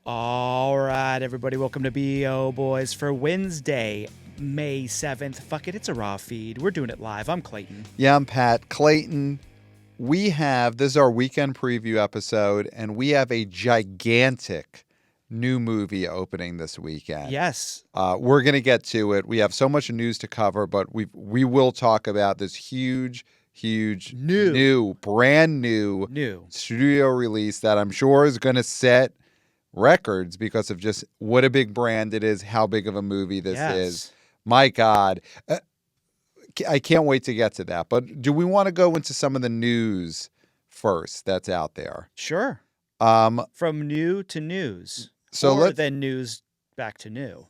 All right, everybody, welcome to B.O. Boys for Wednesday, May 7th. Fuck it, it's a raw feed. We're doing it live. I'm Clayton. Yeah, I'm Pat. Clayton, this is our weekend preview episode, and we have a gigantic new movie opening this weekend. Yes. We're going to get to it. We have so much news to cover, but we will talk about this huge, brand new studio release that I'm sure is going to set records because of just what a big brand it is, how big of a movie this is. My God. I can't wait to get to that. But do we want to go into some of the news first that's out there? Sure. From new to news. Or then news back to new.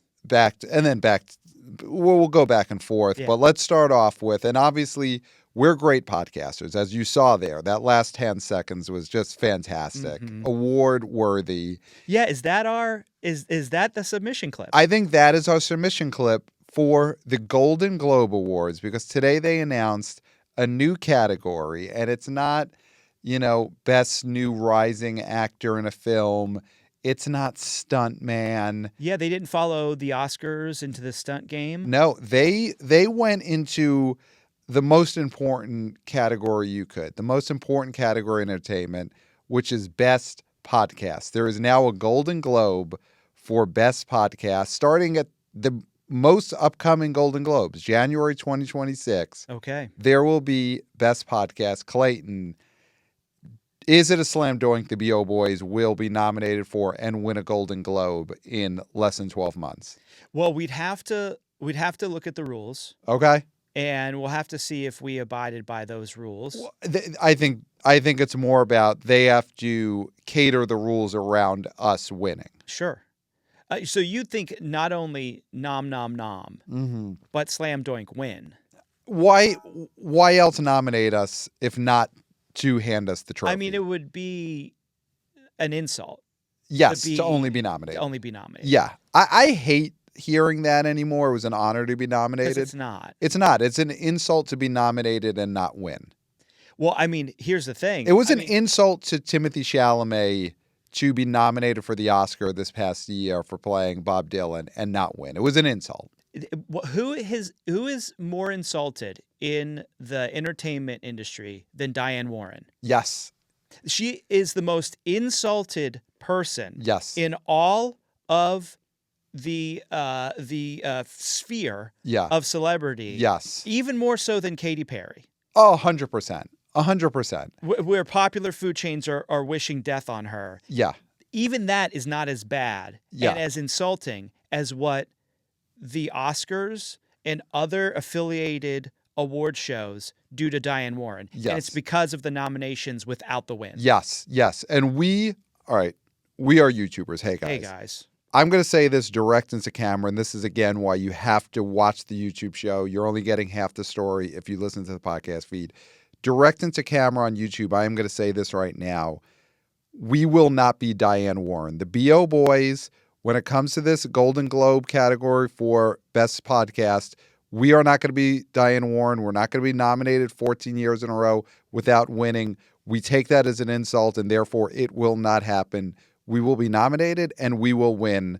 We'll go back and forth. Yeah. But let's start off with, and obviously we're great podcasters, as you saw there. That last 10 seconds was just fantastic. Mm-hmm. Award worthy. Yeah, is that the submission clip? I think that is our submission clip for the Golden Globe Awards, because today they announced a new category, and it's not, best new rising actor in a film. It's not stuntman. Yeah, they didn't follow the Oscars into the stunt game. No, they went into the most important category you could, the most important category in entertainment, which is best podcast. There is now a Golden Globe for best podcast, starting at the most upcoming Golden Globes, January 2026. Okay. There will be best podcast. Clayton, is it a slam dunk the B.O. Boys will be nominated for and win a Golden Globe in less than 12 months? Well, we'd have to look at the rules. Okay. And we'll have to see if we abided by those rules. Well, I think it's more about they have to cater the rules around us winning. Sure. So you think not only nom, mm-hmm. but slam doink win. Why else nominate us if not to hand us the trophy? I mean, it would be an insult. Yes, to only be nominated. Yeah. I hate hearing that anymore. It was an honor to be nominated. It's not. It's not. It's an insult to be nominated and not win. Well, I mean, here's the thing. It was an insult to Timothée Chalamet to be nominated for the Oscar this past year for playing Bob Dylan and not win. It was an insult. Who is more insulted in the entertainment industry than Diane Warren? Yes. She is the most insulted person. Yes. In all of the sphere of celebrity. Yes. Even more so than Katy Perry. Oh, 100%. 100%. Where popular food chains are wishing death on her. Yeah. Even that is not as bad and as insulting as what the Oscars and other affiliated award shows do to Diane Warren. Yes. And it's because of the nominations without the win. Yes. And we are YouTubers. Hey, guys. Hey, guys. I'm going to say this direct into camera, and this is, again, why you have to watch the YouTube show. You're only getting half the story if you listen to the podcast feed. Direct into camera on YouTube, I am going to say this right now. We will not be Diane Warren. The B.O. Boys, when it comes to this Golden Globe category for Best Podcast, we are not going to be Diane Warren. We're not going to be nominated 14 years in a row without winning. We take that as an insult, and therefore it will not happen. We will be nominated, and we will win,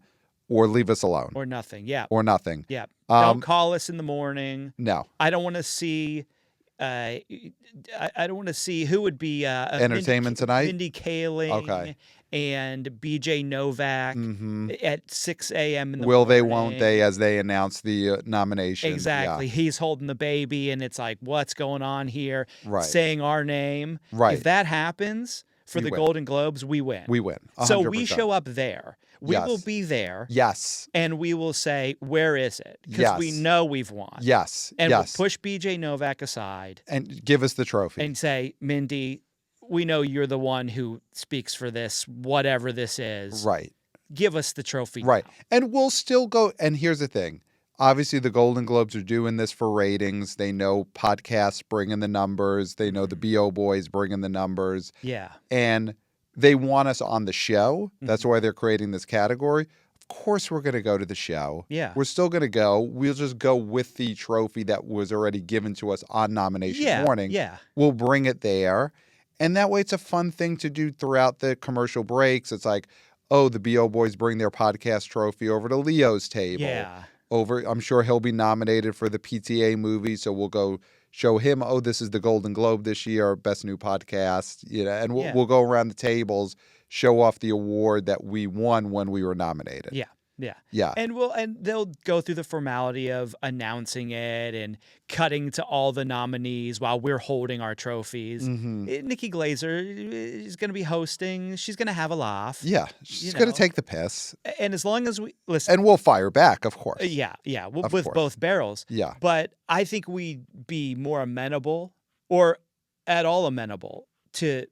or leave us alone. Or nothing, yeah. Or nothing. Yeah. Don't call us in the morning. No. I don't want to see... I don't want to see who would be Entertainment Tonight? Mindy Kaling and BJ Novak at 6 a.m. in the morning. Will they, won't they, as they announce the nomination. Exactly. Yeah. He's holding the baby, and it's like, what's going on here? Right. Saying our name. Right. If that happens for the Golden Globes, we win. We win. 100%. So we show up there. We will be there. Yes. And we will say, where is it? Because we know we've won. Yes. And we'll push BJ Novak aside. And give us the trophy. And say, Mindy, we know you're the one who speaks for this, whatever this is. Right. Give us the trophy. Right. Now. And we'll still go. And here's the thing. Obviously, the Golden Globes are doing this for ratings. They know podcasts bring in the numbers. They know the B.O. Boys bring in the numbers. Yeah. And they want us on the show. That's why they're creating this category. Of course we're going to go to the show. Yeah. We're still going to go. We'll just go with the trophy that was already given to us on nomination morning. Yeah. We'll bring it there. And that way it's a fun thing to do throughout the commercial breaks. It's like, oh, the BO Boys bring their podcast trophy over to Leo's table. Yeah. I'm sure he'll be nominated for the PTA movie, so we'll go show him, oh, this is the Golden Globe this year, Best New Podcast, and we'll go around the tables, show off the award that we won when we were nominated. Yeah. Yeah. Yeah. And they'll go through the formality of announcing it and cutting to all the nominees while we're holding our trophies. Nikki Glaser is going to be hosting. She's going to have a laugh. Yeah. She's going to take the piss. And as long as we listen. And we'll fire back, of course. Yeah. With both barrels. Yeah. But I think we'd be more amenable or at all amenable to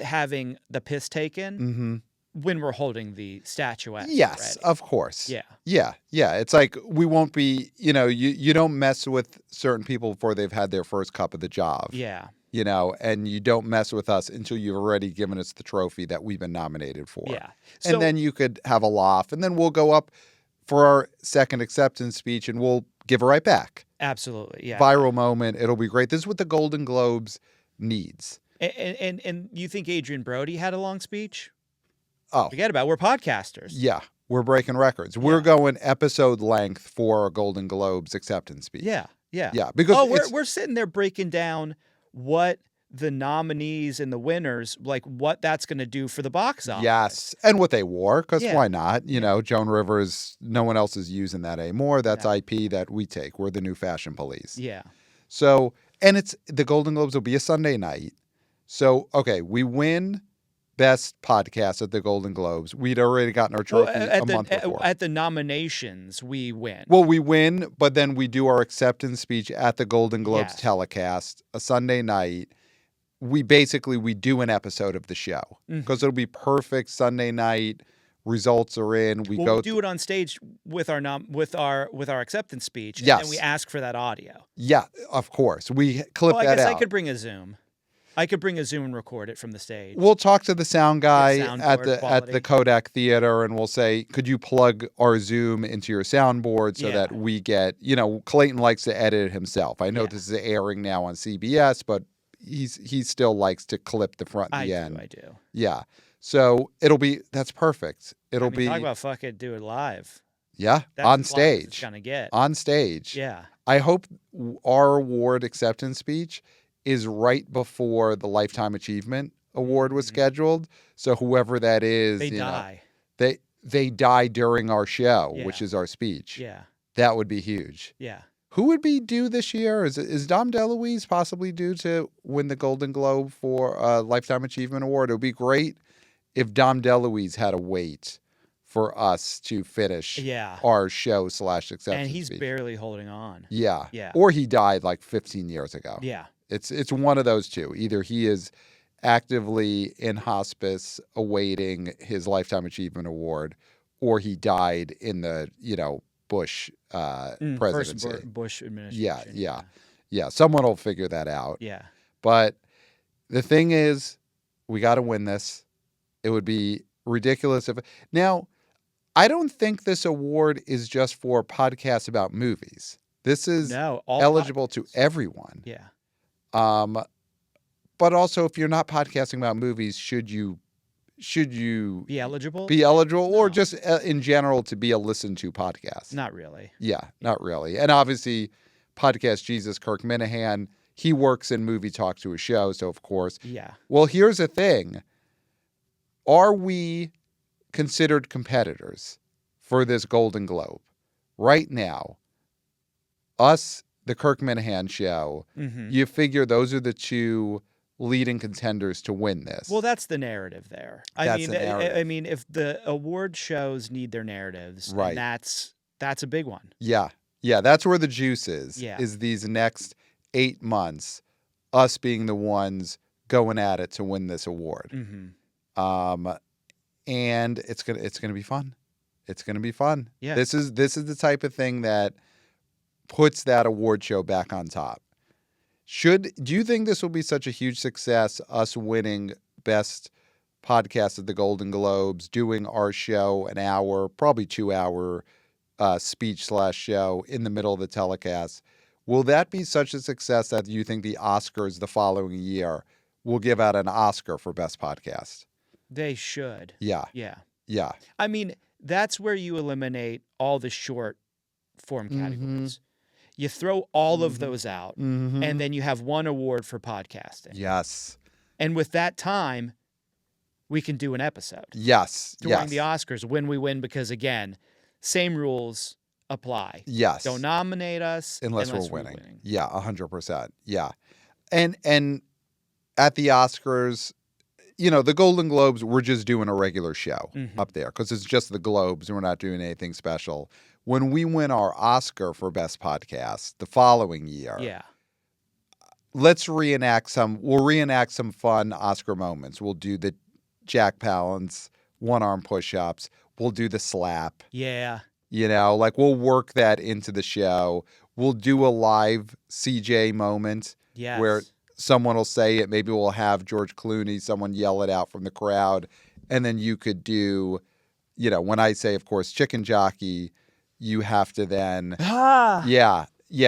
having the piss taken. When we're holding the statuette. Yes, already. of course. Yeah. It's like we won't be, you don't mess with certain people before they've had their first cup of the job. Yeah. And you don't mess with us until you've already given us the trophy that we've been nominated for. Yeah. And then you could have a laugh, and then we'll go up for our second acceptance speech and we'll give it right back. Absolutely. Yeah. Viral moment. It'll be great. This is what the Golden Globes needs. And you think Adrian Brody had a long speech? Oh. Forget about it. We're podcasters. Yeah. We're breaking records. We're going episode length for a Golden Globes acceptance speech. Yeah. Because we're sitting there breaking down what the nominees and the winners, like what that's going to do for the box office. Yes. And what they wore, because why not? Joan Rivers, no one else is using that anymore. That's IP that we take. We're the new fashion police. Yeah. So, and the Golden Globes will be a Sunday night. So, okay, we win Best Podcast at the Golden Globes. We'd already gotten our trophy a month before. At the nominations, we win. Well, we win, but then we do our acceptance speech at the Golden Globes telecast, a Sunday night. We do an episode of the show because it'll be perfect Sunday night. Results are in. We'll do it on stage with our acceptance speech. Yes. And we ask for that audio. Yeah, of course. We clip that out. I guess I could bring a Zoom. And record it from the stage. We'll talk to the sound guy at the Kodak Theater, and we'll say, could you plug our Zoom into your soundboard so that we get, Clayton likes to edit it himself. I know this is airing now on CBS, but he still likes to clip the front and the end. I do. Yeah. So that's perfect. It'll be talk about fucking do it live. Yeah, That's on as live as it's stage. gonna get. On stage. Yeah. I hope our award acceptance speech is right before the Lifetime Achievement Award was scheduled. So whoever that is, they die. They die during our show, Yeah. which is our speech. Yeah. That would be huge. Yeah. Who would be due this year? Is Dom DeLuise possibly due to win the Golden Globe for a Lifetime Achievement Award? It would be great if Dom DeLuise had to wait for us to finish our show / acceptance And he's speech. barely holding on. Yeah. Yeah. Or he died like 15 years ago. Yeah. It's one of those two. Either he is actively in hospice awaiting his Lifetime Achievement Award, or he died in the, Bush presidency. First Bush administration. Yeah. Someone will figure that out. Yeah. But the thing is, we got to win this. It would be ridiculous if... Now, I don't think this award is just for podcasts about movies. This is eligible to everyone. Yeah. But also, if you're not podcasting about movies, should you be eligible? Or just in general to be a listened to podcast? Not really. Yeah, not really. And obviously, Podcast Jesus, Kirk Minahan, he works in Movie Talk to a show, so of course. Yeah. Well, here's the thing. Are we considered competitors for this Golden Globe? Right now, us, the Kirk Minahan show, you figure those are the two leading contenders to win this. Well, that's the narrative there. I mean, if the award shows need their narratives, right, that's a big one. Yeah, that's where the juice is. Yeah. Is these next 8 months, us being the ones going at it to win this award. And it's gonna be fun. It's gonna be fun. Yeah. This is the type of thing that puts that award show back on top. Do you think this will be such a huge success, us winning Best Podcast at the Golden Globes, doing our show an hour, probably 2-hour speech / show in the middle of the telecast? Will that be such a success that you think the Oscars the following year will give out an Oscar for Best Podcast? They should. Yeah. Yeah. Yeah. I mean, that's where you eliminate all the short form categories. You throw all of those out, and then you have one award for podcasting. Yes. And with that time, we can do an episode. Yes. During the Oscars, when we win, because again, same rules apply. Yes. Don't nominate us unless we're winning. Yeah, 100%. Yeah. And at the Oscars, the Golden Globes, we're just doing a regular show up there because it's just the Globes and we're not doing anything special. When we win our Oscar for Best Podcast the following year, we'll reenact some fun Oscar moments. We'll do the Jack Palance one-arm push-ups. We'll do the slap. Yeah. We'll work that into the show. We'll do a live CJ moment where someone will say it. Maybe we'll have George Clooney, someone yell it out from the crowd. And then you could do, when I say, of course, chicken jockey, you have to then. Yeah.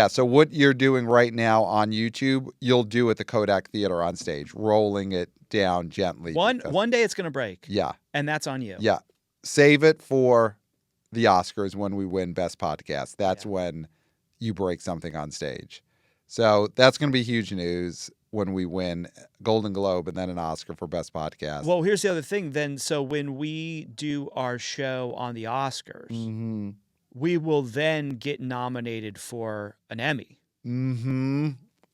So what you're doing right now on YouTube, you'll do at the Kodak Theater on stage, rolling it down gently. One day it's going to break. Yeah. And that's on you. Yeah. Save it for the Oscars when we win Best Podcast. That's when you break something on stage. So that's going to be huge news when we win Golden Globe and then an Oscar for Best Podcast. Well, here's the other thing then. So when we do our show on the Oscars, we will then get nominated for an Emmy.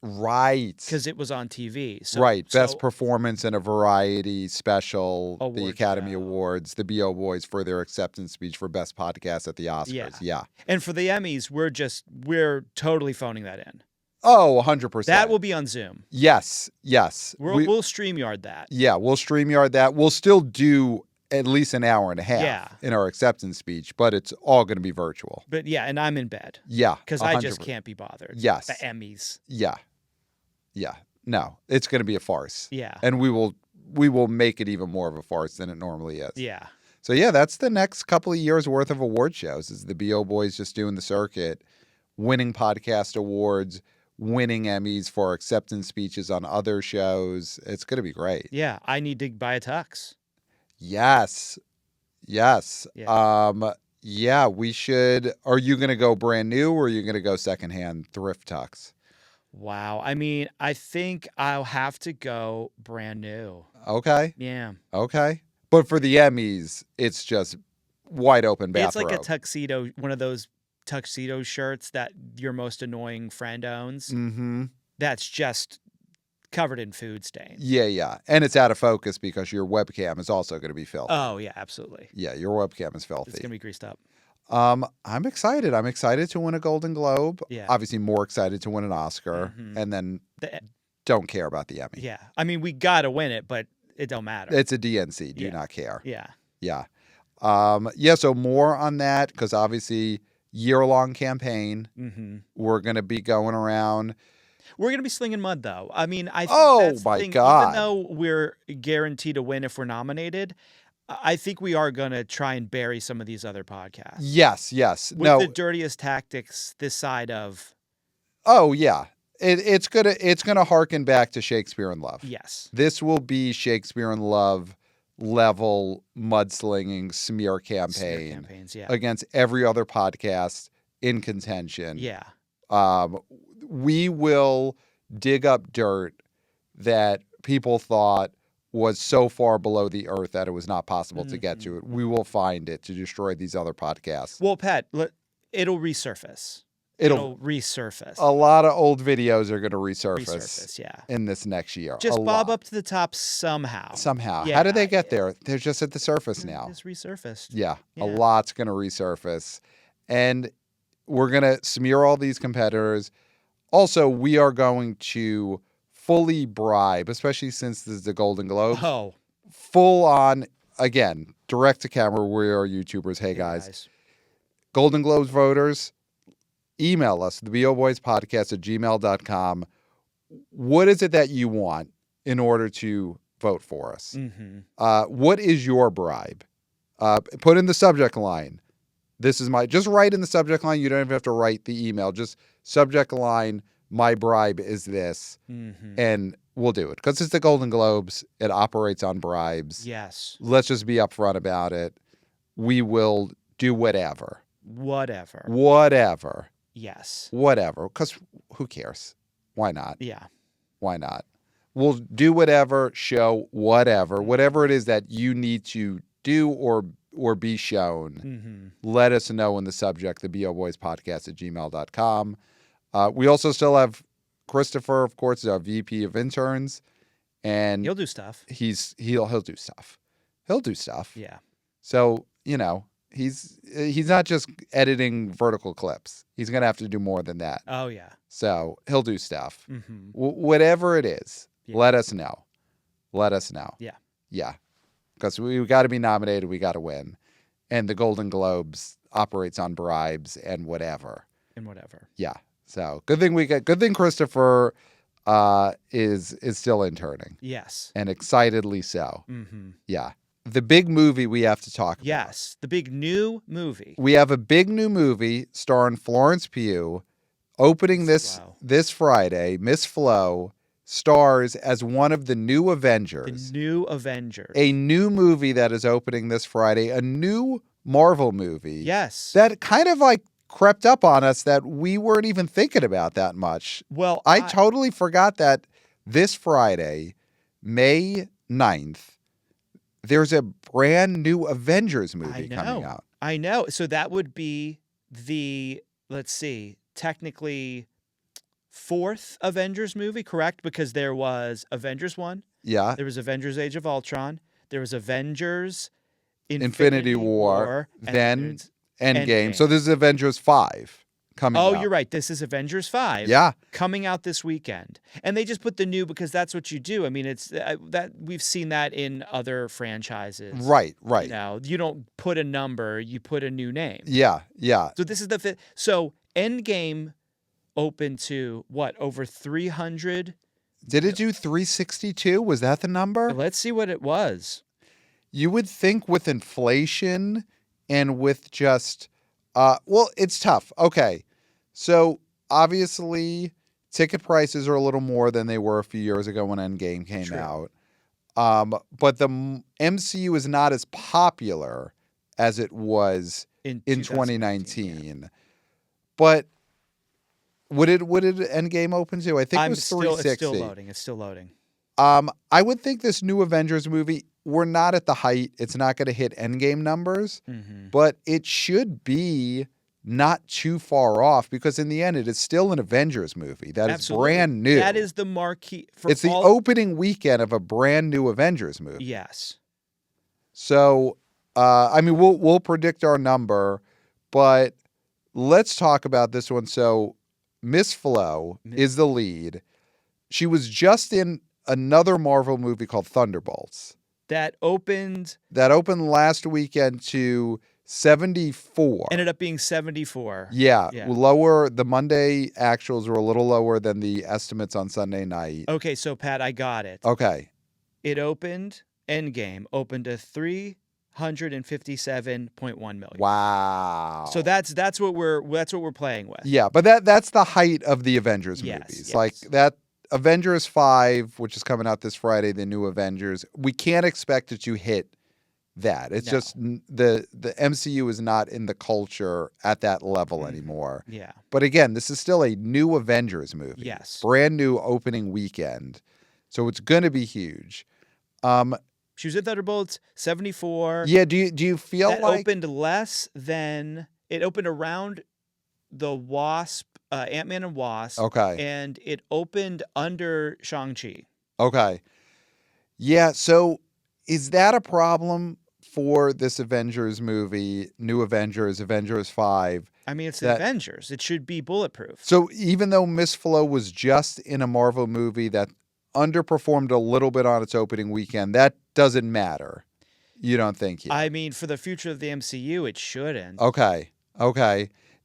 Right. Because it was on TV. So, right. Best performance in a variety special, the Academy show. Awards, the B.O. Boys for their acceptance speech for Best Podcast at the Oscars. Yeah. And for the Emmys, we're totally phoning that in. Oh, 100%. That will be on Zoom. Yes. We'll StreamYard that. Yeah, we'll StreamYard that. We'll still do at least an hour and a half in our acceptance speech, but it's all going to be virtual. But and I'm in bed. Yeah. Because I just can't be bothered. Yes. The Emmys. Yeah. No, it's going to be a farce. Yeah. And we will make it even more of a farce than it normally is. Yeah. So that's the next couple of years worth of award shows. Is the B.O. Boys just doing the circuit, winning podcast awards, winning Emmys for acceptance speeches on other shows. It's going to be great. Yeah. I need to buy a tux. Yes. Yeah. We should. Are you going to go brand new or are you going to go secondhand thrift tux? Wow. I mean, I think I'll have to go brand new. Okay. Yeah. Okay. But for the Emmys, it's just wide open bathrobe. It's like a tuxedo, one of those tuxedo shirts that your most annoying friend owns. That's just covered in food stains. Yeah. And it's out of focus because your webcam is also going to be filthy. Oh, yeah, absolutely. Yeah, your webcam is filthy. It's going to be greased up. I'm excited. I'm excited to win a Golden Globe. Yeah. Obviously more excited to win an Oscar. And then don't care about the Emmy. Yeah. I mean, we got to win it, but it don't matter. It's a DNC. Do not care. Yeah. So more on that because obviously year-long campaign. We're going to be going around. We're going to be slinging mud, though. I mean, I think that's the thing. God. Even though we're guaranteed to win if we're nominated, I think we are going to try and bury some of these other podcasts. Yes. With the dirtiest tactics this side of. Oh, yeah. It's gonna harken back to Shakespeare in Love. Yes. This will be Shakespeare in Love level mudslinging smear campaign against every other podcast in contention. Yeah. We will dig up dirt that people thought was so far below the earth that it was not possible to get to it. We will find it to destroy these other podcasts. Well, Pat, it'll resurface. It'll resurface. A lot of old videos are going to resurface yeah. in this next year. Just bob up to the top somehow. Yeah, how do they get there? They're just at the surface now. It's resurfaced. Yeah, a lot's going to resurface. And we're going to smear all these competitors. Also, we are going to fully bribe, especially since this is the Golden Globe. Oh. Full on, again, direct to camera. We are YouTubers. Hey, guys. Golden Globes voters, email us, theboboyspodcast@gmail.com. What is it that you want in order to vote for us? What is your bribe? Put in the subject line. Just write in the subject line. You don't even have to write the email. Just subject line, my bribe is this. And we'll do it. Because it's the Golden Globes. It operates on bribes. Yes. Let's just be upfront about it. we will do whatever. Whatever. Yes. Whatever. Because who cares? Why not? Yeah. Why not? We'll do whatever, show whatever. Whatever it is that you need to do or be shown, let us know in the subject, theboboyspodcast@gmail.com. We also still have Christopher, of course, is our VP of interns. And he'll do stuff. He'll do stuff. He'll do stuff. Yeah. So, he's not just editing vertical clips. He's going to have to do more than that. Oh, yeah. So he'll do stuff. Whatever it is, let us know. Let us know. Yeah. Yeah. Because we got to be nominated. We got to win. And the Golden Globes operates on bribes and whatever. Yeah. So good thing Christopher is still interning. Yes. And excitedly so. Yeah. The big movie we have to talk about. Yes. The big new movie. We have a big new movie starring Florence Pugh opening this Friday. Miss Flo stars as one of the new Avengers. The new Avengers. A new movie that is opening this Friday. A new Marvel movie. Yes. That kind of crept up on us that we weren't even thinking about that much. Well, I totally forgot that this Friday, May 9th, there's a brand new Avengers movie coming out. I know. So that would be the, technically fourth Avengers movie, correct? Because there was Avengers 1. Yeah. There was Avengers Age of Ultron. There was Avengers Infinity War. Then Endgame. So this is Avengers 5 coming out. Oh, you're right. This is Avengers 5. Yeah. Coming out this weekend. And they just put the new because that's what you do. I mean, it's that we've seen that in other franchises. Right. You don't put a number, you put a new name. Yeah. So this is so Endgame opened to what? Over 300? Did it do 362? Was that the number? Let's see what it was. You would think with inflation and with just it's tough. Okay. So obviously ticket prices are a little more than they were a few years ago when Endgame came out. But the MCU is not as popular as it was in 2019. Yeah. But what did Endgame open to? I think it was 360. It's still loading. I would think this new Avengers movie, we're not at the height. It's not going to hit Endgame numbers, but it should be not too far off because in the end, it is still an Avengers movie that is brand new. That is the marquee. It's the opening weekend of a brand new Avengers movie. Yes. So, we'll predict our number, but let's talk about this one. So, Miss Flo is the lead. She was just in another Marvel movie called Thunderbolts. That opened last weekend to 74. Ended up being 74. Yeah. Lower. The Monday actuals were a little lower than the estimates on Sunday night. Okay, so Pat, I got it. Okay. It opened, Endgame opened to 357.1 million. Wow. So that's what we're playing with. Yeah, but that's the height of the Avengers movies. Like that Avengers 5, which is coming out this Friday, the new Avengers, we can't expect it to hit that. It's just the MCU is not in the culture at that level anymore. Yeah. But again, this is still a new Avengers movie. Yes. Brand new opening weekend. So it's going to be huge. She was in Thunderbolts, 74. Yeah, do you feel that like opened less than it opened around the Wasp, Ant-Man and Wasp. Okay. And it opened under Shang-Chi. Okay. Yeah, so is that a problem for this Avengers movie, New Avengers, Avengers 5? I mean, it's the Avengers. It should be bulletproof. So even though Miss Flo was just in a Marvel movie that underperformed a little bit on its opening weekend, that doesn't matter. You don't think yet? I mean, for the future of the MCU, it shouldn't. Okay.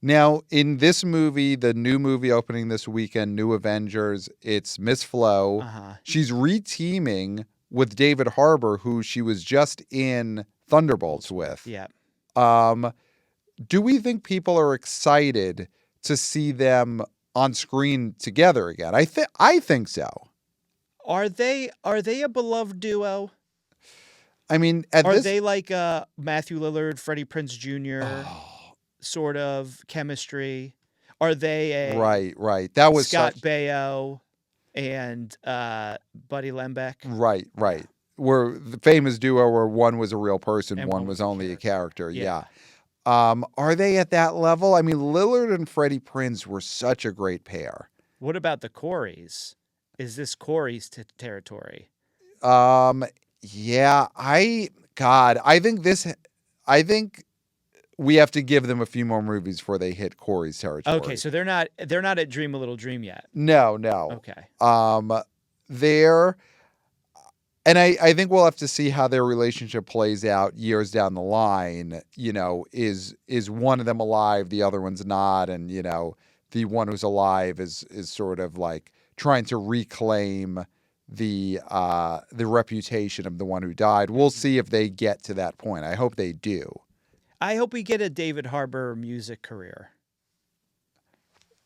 Now, in this movie, the new movie opening this weekend, New Avengers, it's Miss Flo. She's re-teaming with David Harbour, who she was just in Thunderbolts with. Yeah. Do we think people are excited to see them on screen together again? I think so. Are they a beloved duo? I mean, at Are this, they like Matthew Lillard, Freddie Prinze Jr. oh, sort of chemistry? Are they a right. That was Scott such Baio and Buddy Lembeck right. Where the famous duo where one was a real person, and one one was was a only a character. Yeah. Yeah. Are they at that level? I mean, Lillard and Freddie Prinze were such a great pair. What about the Coreys? Is this Corey's territory? Yeah, I think we have to give them a few more movies before they hit Corey's territory. Okay, so they're not at Dream a Little Dream yet. No. Okay. They're, and I think we'll have to see how their relationship plays out years down the line. You know, is one of them alive, the other one's not, and you know, the one who's alive is sort of like trying to reclaim the reputation of the one who died. We'll see if they get to that point. I hope they do. I hope we get a David Harbour music career.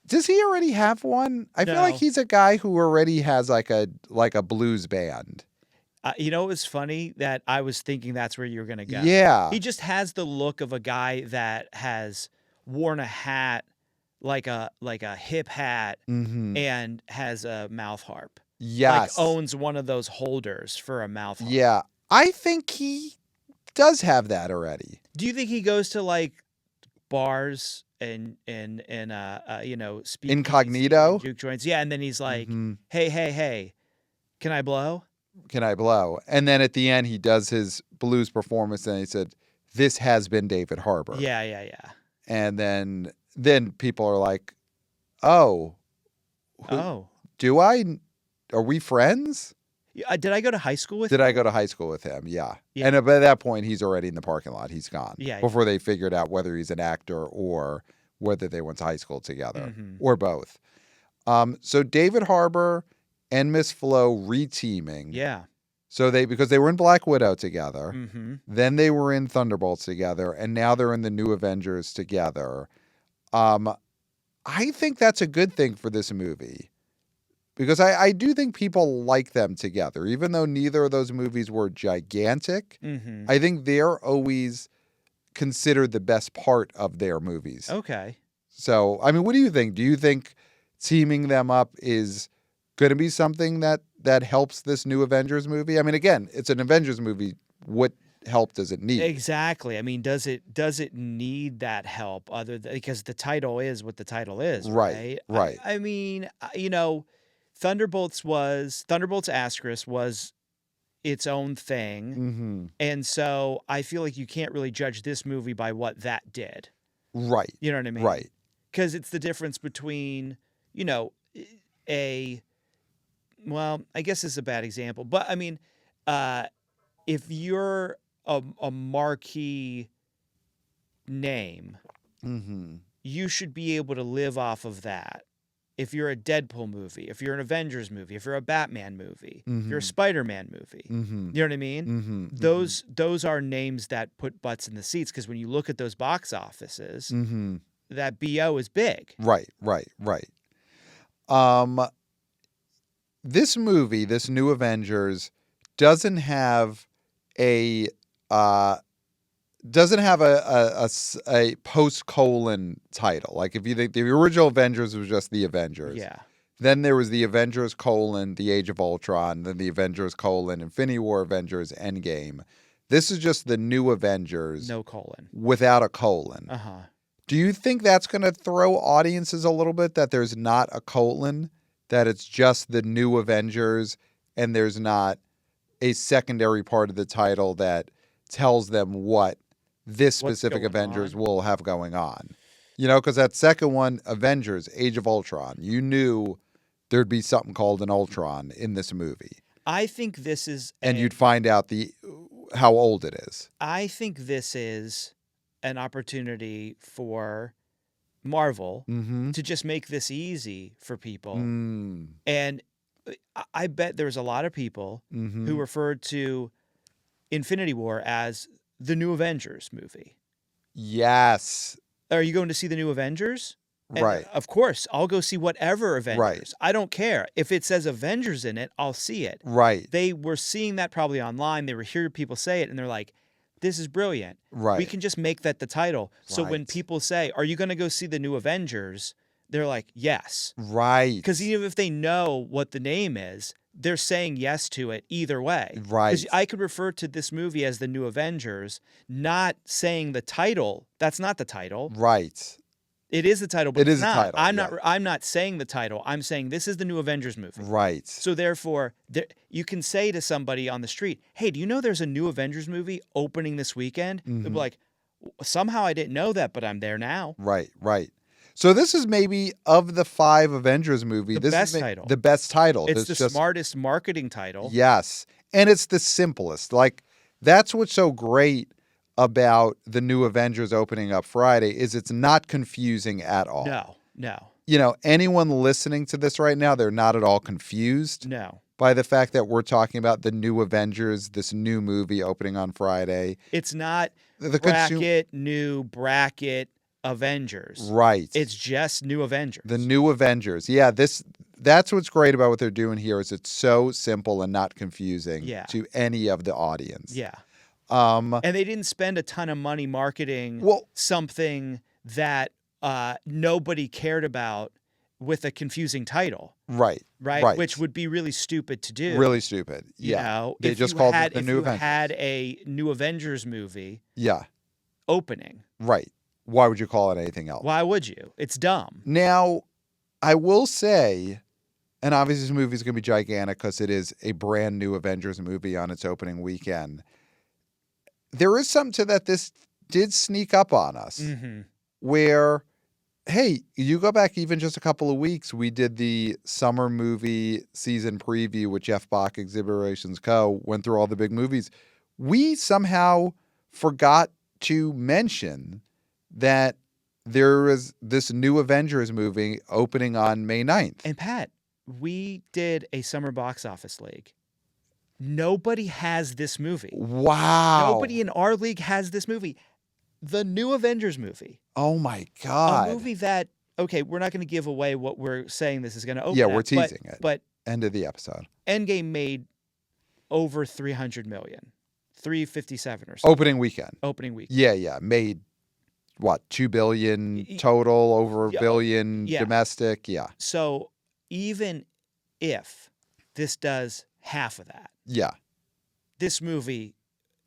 Does he already have one? I feel like No. he's a guy who already has like a blues band. You know, it was funny that I was thinking that's where you were going to go. Yeah. He just has the look of a guy that has worn a hat, like a hip hat, and has a mouth harp. Yes. Like owns one of those holders for a mouth harp. Yeah. I think he does have that already. Do you think he goes to like bars and you know, speak Incognito? juke joints? Yeah, and then he's like, hey, can I blow? Can I blow? And then at the end, he does his blues performance, and he said, "This has been David Harbour." Yeah. And then people are like, "Oh, do I? Are we friends?" Did I go to high school with Did him? I go to high school with him? Yeah. Yeah. And by that point, he's already in the parking lot. He's gone. Yeah. Before they figured out whether he's an actor or whether they went to high school together Mhm. or both. So David Harbour and Miss Flo reteaming. Yeah. So because they were in Black Widow together, Mm-hmm. then they were in Thunderbolts together, and now they're in the New Avengers together. I think that's a good thing for this movie. Because I do think people like them together, even though neither of those movies were gigantic. Mm-hmm. I think they're always considered the best part of their movies. Okay. So, I mean, what do you think? Do you think teaming them up is going to be something that helps this new Avengers movie? I mean, again, it's an Avengers movie. What help does it need? Exactly. I mean, does it need that help because the title is what the title is, right? Right. I mean, you know, Thunderbolts Asterisk was its own thing. Mm-hmm. And so I feel like you can't really judge this movie by what that did. Right. You know what I mean? Right. Because it's the difference between, you know, well, I guess it's a bad example, but I mean, if you're a marquee name, you should be able to live off of that. If you're a Deadpool movie, if you're an Avengers movie, if you're a Batman movie, if you're a Spider-Man movie, you know what I mean? Those are names that put butts in the seats, because when you look at those box offices, that BO is big. Right. This movie, this New Avengers, doesn't have a post-colon title. Like, if you think the original Avengers was just the Avengers. Yeah. Then there was the Avengers: The Age of Ultron, then the Avengers: Infinity War Avengers Endgame. This is just the New Avengers. No colon. Without a colon. Uh-huh. Do you think that's going to throw audiences a little bit, that there's not a colon, that it's just the New Avengers and there's not a secondary part of the title that tells them what this specific Avengers will have going on? You know, because that second one, Avengers: Age of Ultron, you knew there'd be something called an Ultron in this movie. I think this is... And you'd find out how old it is. I think this is an opportunity for Marvel to just make this easy for people. And I bet there's a lot of people who referred to Infinity War as the New Avengers movie. Yes. Are you going to see the New Avengers? Right. Of course, I'll go see whatever Avengers. Right. I don't care. If it says Avengers in it, I'll see it. Right. They were seeing that probably online. They were hearing people say it, and they're like, this is brilliant. Right. We can just make that the title. So when Right. people say, are you going to go see the new Avengers? They're like, yes. Right. Because even if they know what the name is, they're saying yes to it either way. Right. Because I could refer to this movie as the new Avengers, not saying the title. That's not the title. Right. It is the title, but It it's is a not. title, I'm not saying the title. I'm saying this is the new Avengers movie. Right. So therefore, you can say to somebody on the street, "Hey, do you know there's a new Avengers movie opening this weekend?" They'll be like, "Somehow I didn't know that, but I'm there now." Right. Right. So this is maybe of the 5 Avengers movies, The this best is title. the best title. It's There's the smartest marketing title. Yes. And it's the simplest. Like, that's what's so great about the new Avengers opening up Friday is it's not confusing at all. No. You know, anyone listening to this right now, they're not at all confused No. by the fact that we're talking about the new Avengers, this new movie opening on Friday. It's not The new bracket Avengers. Right. It's just new Avengers. The new Avengers. Yeah, that's what's great about what they're doing here is it's so simple and not confusing to any of the audience. Yeah. And they didn't spend a ton of money marketing something that nobody cared about with a confusing title. Right. Which would be really stupid to do. Really stupid. Yeah. You know, they just called it the new Avengers. If you had a new Avengers movie opening. Right. Why would you call it anything else? Why would you? It's dumb. Now, I will say, and obviously this movie is going to be gigantic because it is a brand new Avengers movie on its opening weekend. There is something to that this did sneak up on us where, hey, you go back even just a couple of weeks, we did the summer movie season preview with Jeff Bach, Exhiberations Co., went through all the big movies. We somehow forgot to mention that there is this new Avengers movie opening on May 9th. And Pat, we did a summer box office league. Nobody has this movie. Wow. Nobody in our league has this movie. The new Avengers movie. Oh my God. A movie that, okay, we're not going to give away what we're saying this is going to open. Yeah, we're teasing it. But end of the episode. Endgame made over 300 million. 357 or something. Opening weekend. Yeah. Made what, 2 billion total, over a billion domestic. Yeah. So even if this does half of that, this movie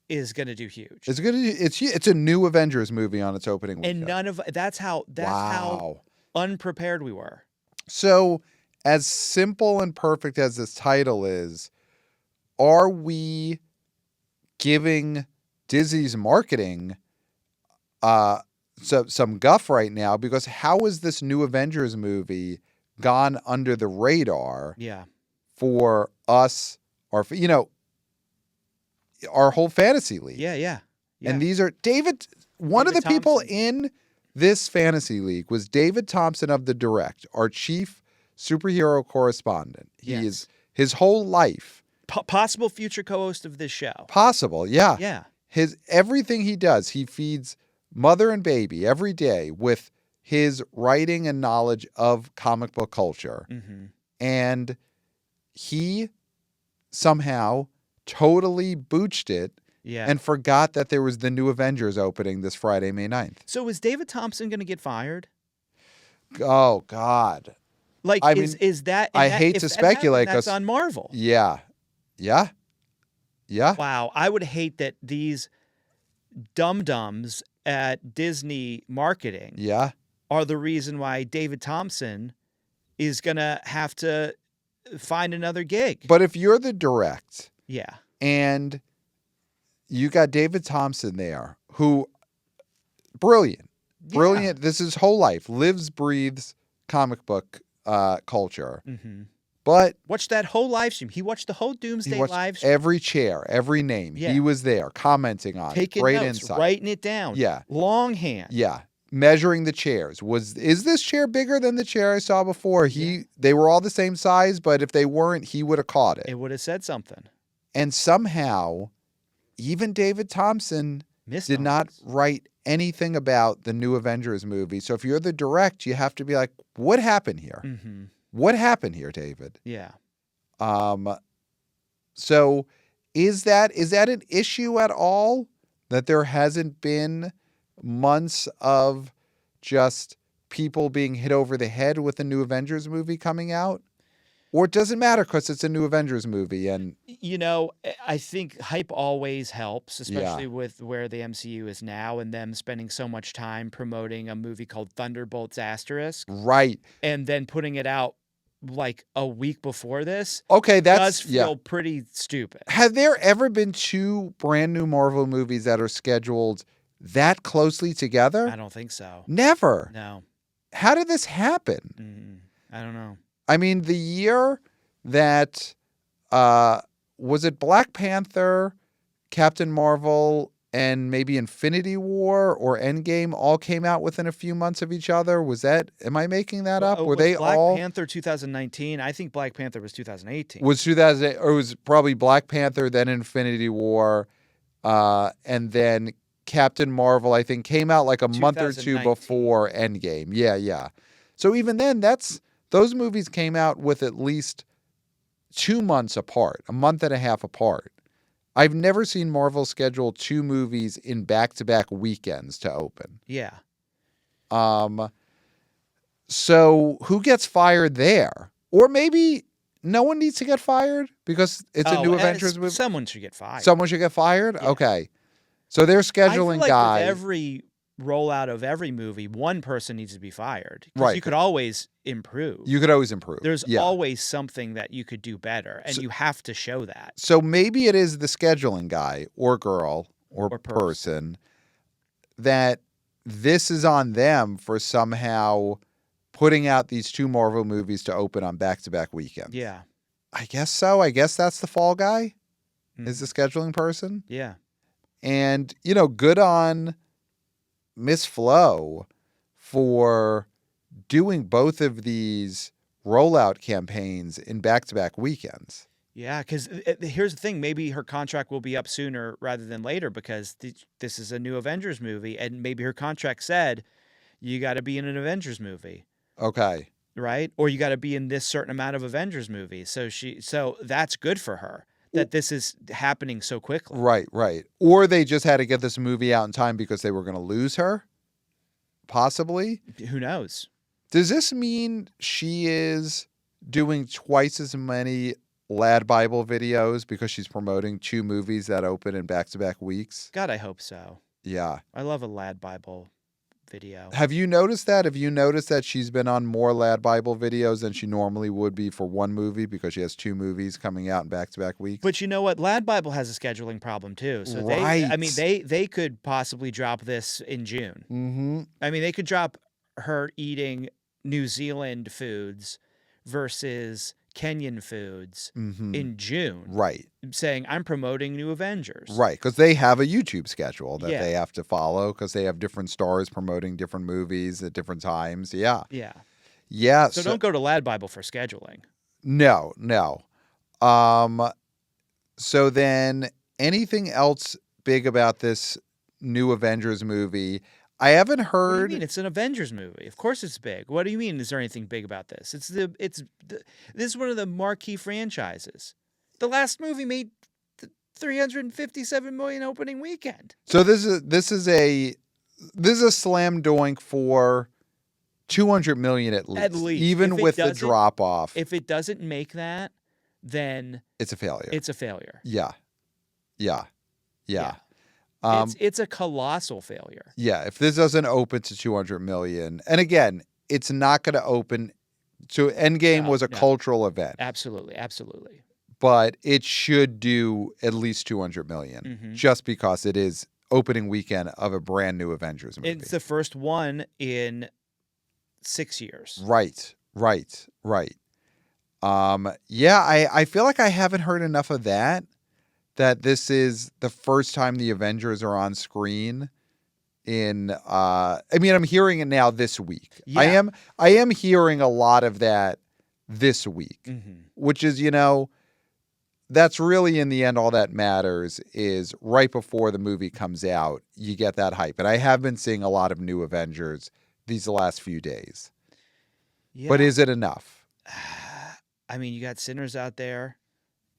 is going to do huge. It's a new Avengers movie on its opening weekend. And that's how unprepared we were. So, as simple and perfect as this title is, are we giving Disney's marketing some guff right now? Because how has this new Avengers movie gone under the radar for us, or for, our whole fantasy league? Yeah. And these are one of the people in this fantasy league was David Thompson of The Direct, our chief superhero correspondent. He is his whole life. Possible future co-host of this show. Possible, yeah. Yeah. Everything he does, he feeds mother and baby every day with his writing and knowledge of comic book culture. And he somehow totally booched it and forgot that there was the new Avengers opening this Friday, May 9th. So is David Thompson going to get fired? Oh, God. Like, I is that... I hate to speculate because... That's on Marvel. Yeah. Wow. I would hate that these dum-dums at Disney marketing are the reason why David Thompson is going to have to find another gig. But if you're The Direct... Yeah. And you got David Thompson there, who... Brilliant. This is his whole life. Lives, breathes comic book culture. But watch that whole live stream. He watched the whole Doomsday live stream. Every chair, every name. Yeah. He was there commenting on Taking it. Great notes, insight. Writing it down. Yeah. Longhand. Yeah. Measuring the chairs. Is this chair bigger than the chair I saw before? They were all the same size, but if they weren't, he would have caught it. It would have said something. And somehow, even David Thompson did not write anything about the new Avengers movie. So if you're the direct, you have to be like, what happened here? Mm-hmm. What happened here, David? Yeah. So is that an issue at all, that there hasn't been months of just people being hit over the head with a new Avengers movie coming out? Or it doesn't matter because it's a new Avengers movie? And I think hype always helps, Yeah. especially with where the MCU is now and them spending so much time promoting a movie called Thunderbolts Asterisk right. and then putting it out like a week before this. Okay, Does feel pretty stupid. Have there ever been two brand new Marvel movies that are scheduled that closely together? I don't think so. Never. No. How did this happen? I don't know. I mean, the year that was it Black Panther, Captain Marvel, and maybe Infinity War or Endgame all came out within a few months of each other? Was that? Am I making that up? Were they Black all? Panther 2019? I think Black Panther was 2018. Was 2008, or it was probably Black Panther, then Infinity War, and then Captain Marvel, I think, came out like a month or two 2019. before Endgame. Yeah. So even then, those movies came out with at least 2 months apart, a month and a half apart. I've never seen Marvel schedule two movies in back-to-back weekends to open. Yeah. So who gets fired there? Or maybe no one needs to get fired because it's a new Avengers movie? Someone should get fired. Someone should get fired? Yeah. Okay. So they're scheduling I feel like guys. with every rollout of every movie, one person needs to be fired. 'Cause Right. You could always improve. You could always improve. There's Yeah. always something that you could do better, and you have to show that. So maybe it is the scheduling guy or girl or Or person that this is on them for somehow putting out these two Marvel movies to open on back-to-back weekends. Yeah. I guess so. I guess that's the fall guy, Mhm. is the scheduling person. Yeah. And, good on Miss Flo for doing both of these rollout campaigns in back-to-back weekends. Yeah, because here's the thing. Maybe her contract will be up sooner rather than later because this is a new Avengers movie, and maybe her contract said you got to be in an Avengers movie, Okay. right? Or you got to be in this certain amount of Avengers movies. So that's good for her that this is happening so quickly. Right. Or they just had to get this movie out in time because they were going to lose her, possibly. Who knows? Does this mean she is doing twice as many Lad Bible videos because she's promoting two movies that open in back-to-back weeks? God, I hope so. Yeah. I love a Lad Bible video. Have you noticed that? Have you noticed that she's been on more Lad Bible videos than she normally would be for one movie because she has two movies coming out in back-to-back weeks? But you know what? Lad Bible has a scheduling problem too. So Right. they could possibly drop this in June. Mm-hmm. I mean, they could drop her eating New Zealand foods versus Kenyan foods in June. Right. Saying, I'm promoting New Avengers. Right, because they have a YouTube schedule that Yeah. they have to follow because they have different stars promoting different movies at different times. Yeah. Yeah. So don't go to Lad Bible for scheduling. No. So then anything else big about this new Avengers movie? I haven't What do heard. you mean? It's an Avengers movie. Of course it's big. What do you mean? Is there anything big about this? This is one of the marquee franchises. The last movie made $357 million opening weekend. So this is a slam doink for $200 million at least. At least. Even If it with the doesn't- drop off. If it doesn't make that, then It's a failure. it's a failure. Yeah. It's a colossal failure. Yeah, if this doesn't open to 200 million, and again, it's not going to open. So Endgame was a cultural event, Absolutely. but it should do at least 200 million just because it is opening weekend of a brand new Avengers movie. It's the first one in 6 years. Right. I feel like I haven't heard enough of that this is the first time the Avengers are on screen in I'm hearing it now this week. Yeah. I am hearing a lot of that this week, which is, that's really, in the end, all that matters is right before the movie comes out, you get that hype. And I have been seeing a lot of new Avengers these last few days. Yeah. But is it enough? I mean, you got Sinners out there,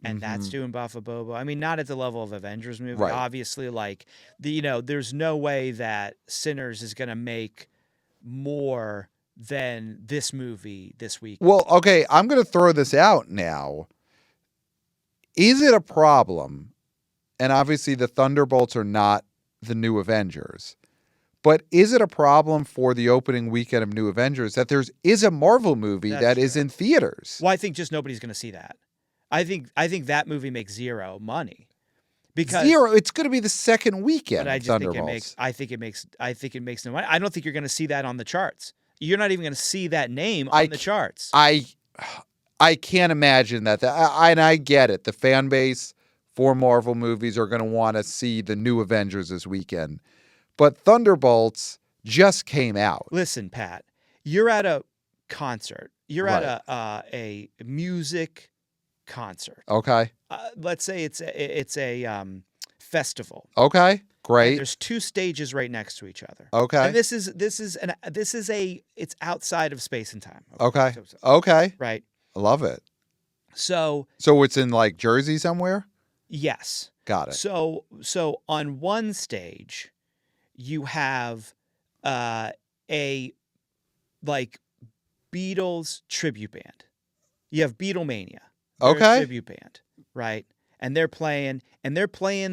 and that's Mhm. doing Baffa Bobo. I mean, not at the level of Avengers movie. Right. Obviously, like, there's no way that Sinners is going to make more than this movie this week. Well, okay, I'm going to throw this out now. Is it a problem? And obviously the Thunderbolts are not the new Avengers. But is it a problem for the opening weekend of New Avengers that there is a Marvel movie That's that is true. in theaters? Well, I think just nobody's going to see that. I think that movie makes zero money. Because Zero. It's going to be the second weekend. But I of just think it Thunderbolts. makes. I think it makes no money. I don't think you're going to see that on the charts. You're not even going to see that name on the charts. I can't imagine that. And I get it. The fan base for Marvel movies are going to want to see the new Avengers this weekend. But Thunderbolts just came out. Listen, Pat, you're at a concert. You're at a music concert. Okay. Let's say it's a festival. Okay. Great. There's two stages right next to each other. Okay. And it's outside of space and time. Okay. Okay. Right. I love it. So it's in like Jersey somewhere? yes. Got it. So on one stage, you have a like Beatles tribute band. You have Beatlemania. They're a Okay. tribute band, right? And they're playing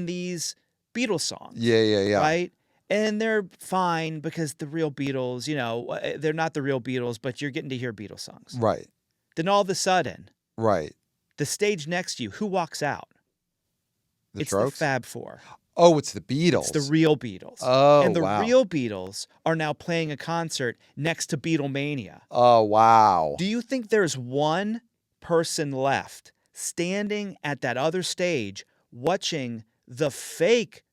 these Beatles songs. Yeah. Right? And they're fine because the real Beatles, they're not the real Beatles, but you're getting to hear Beatles songs. Right. Then all of a sudden, Right. the stage next to you, who walks out? The It's Strokes? the Fab Four. Oh, it's the Beatles. It's the real Beatles. Oh, and the wow. real Beatles are now playing a concert next to Beatlemania. Oh, wow. Do you think there's one person left standing at that other stage watching the fake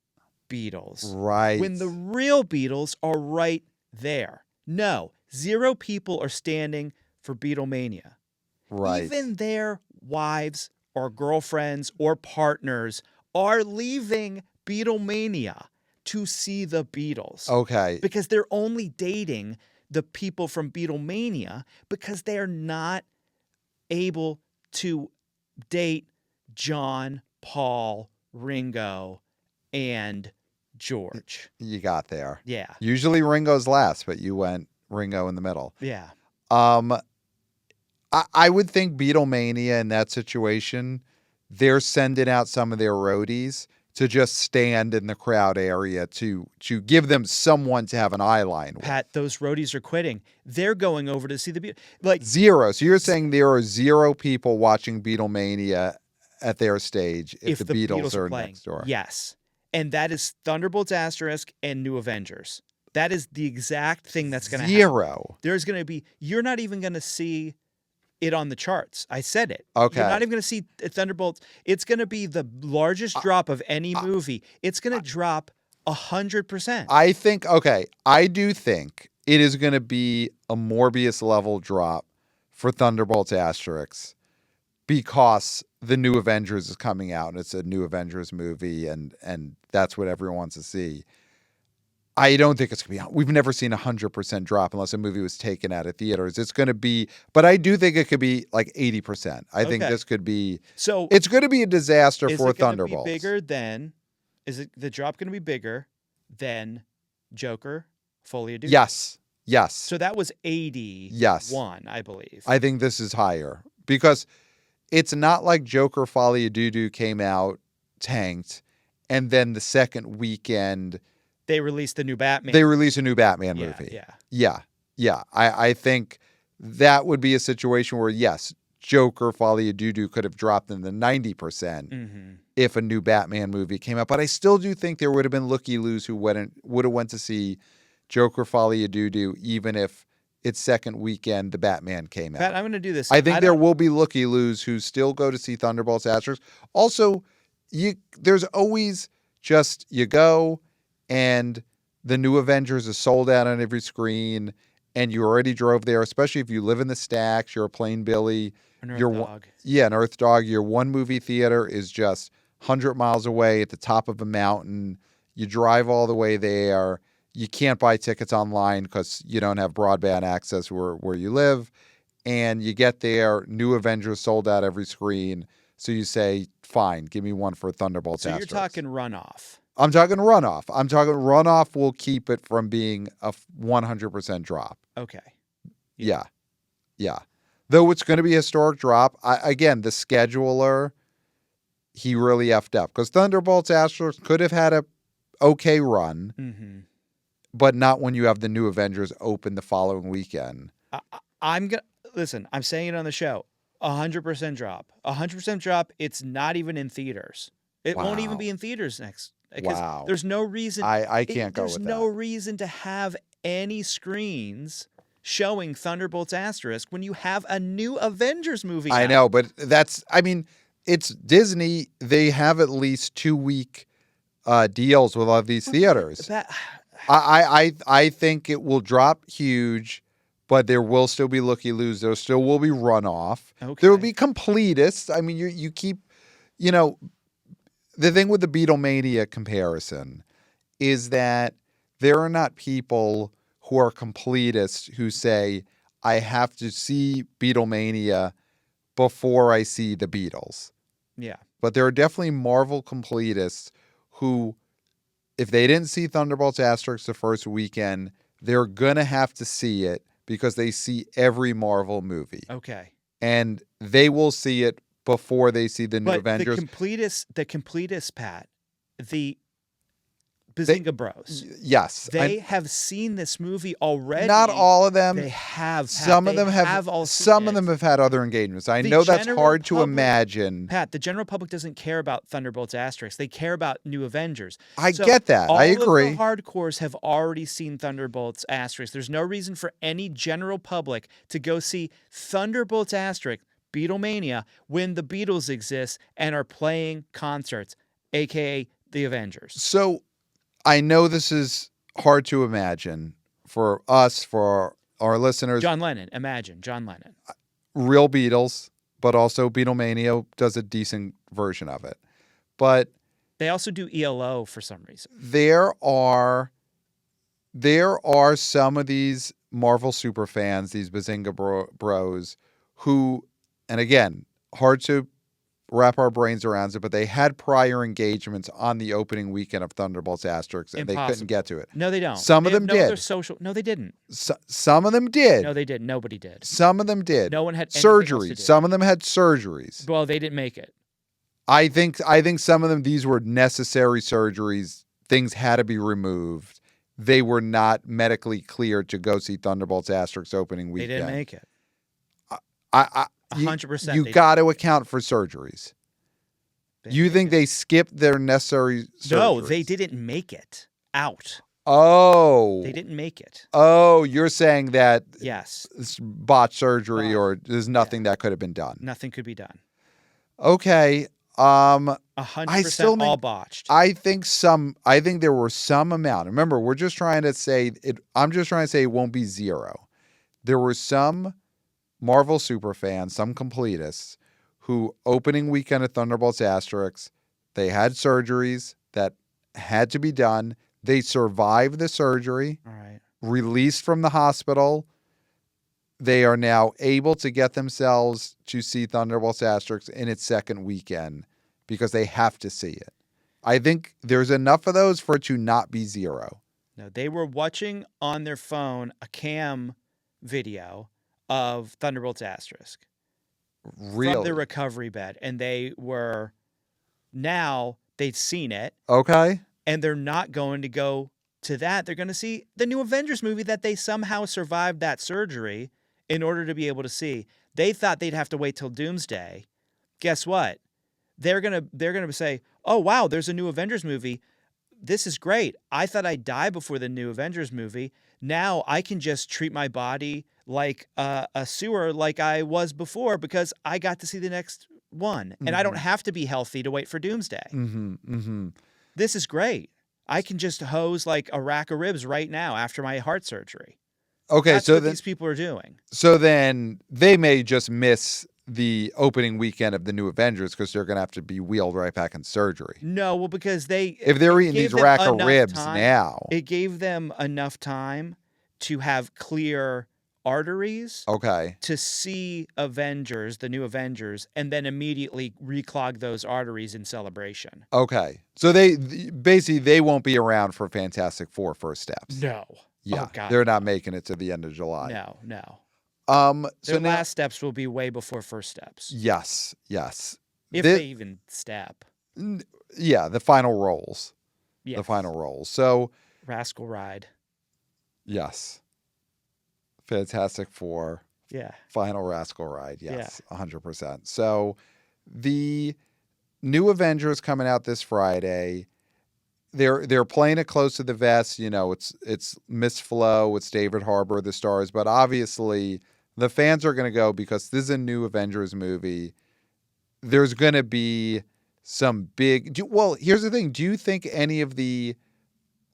Beatles Right. when the real Beatles are right there? No, zero people are standing for Beatlemania. Right. Even their wives or girlfriends or partners are leaving Beatlemania to see the Beatles. Okay. Because they're only dating the people from Beatlemania because they're not able to date John, Paul, Ringo, and George. You got there. Yeah. Usually Ringo's last, but you went Ringo in the middle. Yeah. I would think Beatlemania in that situation, they're sending out some of their roadies to just stand in the crowd area to give them someone to have an eye line with. Pat, those roadies are quitting. They're going over to see the Beatles. Like Zero. So you're saying there are zero people watching Beatlemania at their stage if the Beatles are playing. next door. Yes. And that is Thunderbolts Asterisk and New Avengers. That is the exact thing that's going to happen. Zero. There's going to be, you're not even going to see it on the charts. I said it. Okay. You're not even going to see Thunderbolts. It's going to be the largest drop of any movie. It's going to drop 100%. I do think it is going to be a Morbius level drop for Thunderbolts Asterix because the new Avengers is coming out and it's a new Avengers movie and that's what everyone wants to see. I don't think it's going to be, we've never seen 100% drop unless a movie was taken out of theaters. It's going to be, but I do think it could be like 80%. I think this could be, so it's going to be a disaster is for it gonna Thunderbolts. Be bigger than, is it the drop going to be bigger than Joker, Folie à Deux? Yes. So that was 81, Yes. I believe. I think this is higher because it's not like Joker Folie à Deux came out, tanked, and then the second weekend they released the new Batman. they release a new Batman movie. Yeah. I think that would be a situation where, yes, Joker Folie à Deux could have dropped in the 90% if a new Batman movie came out. But I still do think there would have been looky-loos who would have went to see Joker Folie à Deux even if its second weekend the Batman came out. Pat, I'm going to do this. I think there will be looky-loos who still go to see Thunderbolts Asterix. Also, there's always just you go and the new Avengers is sold out on every screen and you already drove there, especially if you live in the Stacks, you're a Plain Billy, An Earth you're Dog. an Earth Dog. Your one movie theater is just 100 miles away at the top of a mountain. You drive all the way there. You can't buy tickets online because you don't have broadband access where you live. And you get there, new Avengers sold out every screen. So you say, fine, give me one for Thunderbolts. So you're Asterix. talking runoff. I'm talking runoff will keep it from being a 100% drop. Okay. Yeah. Though it's going to be a historic drop. Again, the scheduler, he really effed up. Because Thunderbolts Asterix could have had a okay run, but not when you have the new Avengers open the following weekend. Listen, I'm saying it on the show. 100% drop. 100% drop. It's not even in theaters. It won't even be in theaters next. Because there's no reason. I can't go with that. There's no reason to have any screens showing Thunderbolts Asterisk when you have a new Avengers movie out. I know, but it's Disney. They have at least 2-week deals with all of these theaters. I think it will drop huge, but there will still be looky-loos. There still will be runoff. Okay. There will be completists. I mean, you keep, the thing with the Beatlemania comparison is that there are not people who are completists who say, I have to see Beatlemania before I see the Beatles. Yeah. But there are definitely Marvel completists who, if they didn't see Thunderbolts Asterix the first weekend, they're going to have to see it because they see every Marvel movie. Okay. And they will see it before they see the new Avengers. The completists, Pat, the Bazinga Bros. Yes. They have seen this movie already. Not all of them. They have. Some of them have had other engagements. I know that's hard to imagine. Pat, the general public doesn't care about Thunderbolts Asterix. They care about New Avengers. I get that. I agree. All of the hardcores have already seen Thunderbolts Asterix. There's no reason for any general public to go see Thunderbolts Asterix, Beatlemania, when the Beatles exist and are playing concerts, a.k.a. the Avengers. So I know this is hard to imagine for us, for our listeners. John Lennon. Imagine John Lennon. Real Beatles, but also Beatlemania does a decent version of it. But they also do ELO for some reason. There are some of these Marvel super fans, these Bazinga bros, who, and again, hard to wrap our brains around it, but they had prior engagements on the opening weekend of Thunderbolts Asterix, and they couldn't get to it. No, they don't. Some of them did. No, they didn't. Some of them did. No, they didn't. Nobody did. Some of them did. No one had surgeries. Some of them had surgeries. Well, they didn't make it. I think some of them, these were necessary surgeries. Things had to be removed. They were not medically cleared to go see Thunderbolts Asterix opening weekend. They didn't make it. 100%. You got to account for surgeries. You think they skipped their necessary surgeries? No, they didn't make it out. Oh. They didn't make it. Oh, you're saying that yes, it's botched surgery or there's nothing that could have been done. Nothing could be done. Okay. 100% all botched. I think there were some amount. Remember, we're just trying to say it. I'm just trying to say it won't be zero. There were some Marvel superfans, some completists, who opening weekend of Thunderbolts Asterix, they had surgeries that had to be done. They survived the surgery, all right, released from the hospital. They are now able to get themselves to see Thunderbolts Asterix in its second weekend because they have to see it. I think there's enough of those for it to not be zero. No, they were watching on their phone a cam video of Thunderbolts Asterisk from the recovery bed, and they'd seen it. Okay. And they're not going to go to that. They're going to see the new Avengers movie that they somehow survived that surgery in order to be able to see. They thought they'd have to wait till Doomsday. Guess what? They're gonna say, "Oh wow, there's a new Avengers movie. This is great. I thought I'd die before the new Avengers movie. Now I can just treat my body like a sewer like I was before because I got to see the next one. And I don't have to be healthy to wait for Doomsday. This is great. I can just hose like a rack of ribs right now after my heart surgery." Okay, That's so what then, these people are doing. so then they may just miss the opening weekend of the new Avengers because they're going to have to be wheeled right back in surgery. No, well, because If they're eating these rack of ribs now. It gave them enough time to have clear arteries Okay. to see Avengers, the new Avengers, and then immediately reclog those arteries in celebration. Okay. So they basically they won't be around for Fantastic Four first steps. No. Yeah. Oh, God, they're not making it to the end of July. No. So Their now, last steps will be way before first steps. yes. If they even step. Yeah, the final rolls. Yes. The final rolls. So Rascal Ride. yes. Fantastic Four. Yeah. Final Rascal Ride. Yes. 100%. So the new Avengers coming out this Friday. They're playing it close to the vest. You know, it's Miss Flo, it's David Harbour, the stars, but obviously the fans are going to go because this is a new Avengers movie. There's going to be some big. Well, here's the thing. Do you think any of the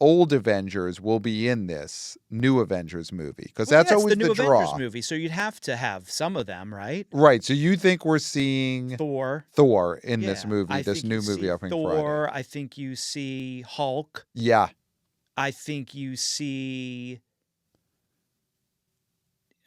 old Avengers will be in this new Avengers movie? Because that's always the new draw. Avengers movie, so you'd have to have some of them, right? Right. So you think we're seeing Thor in this movie, this new movie opening Thor, Friday? I think you see Hulk. Yeah. I think you see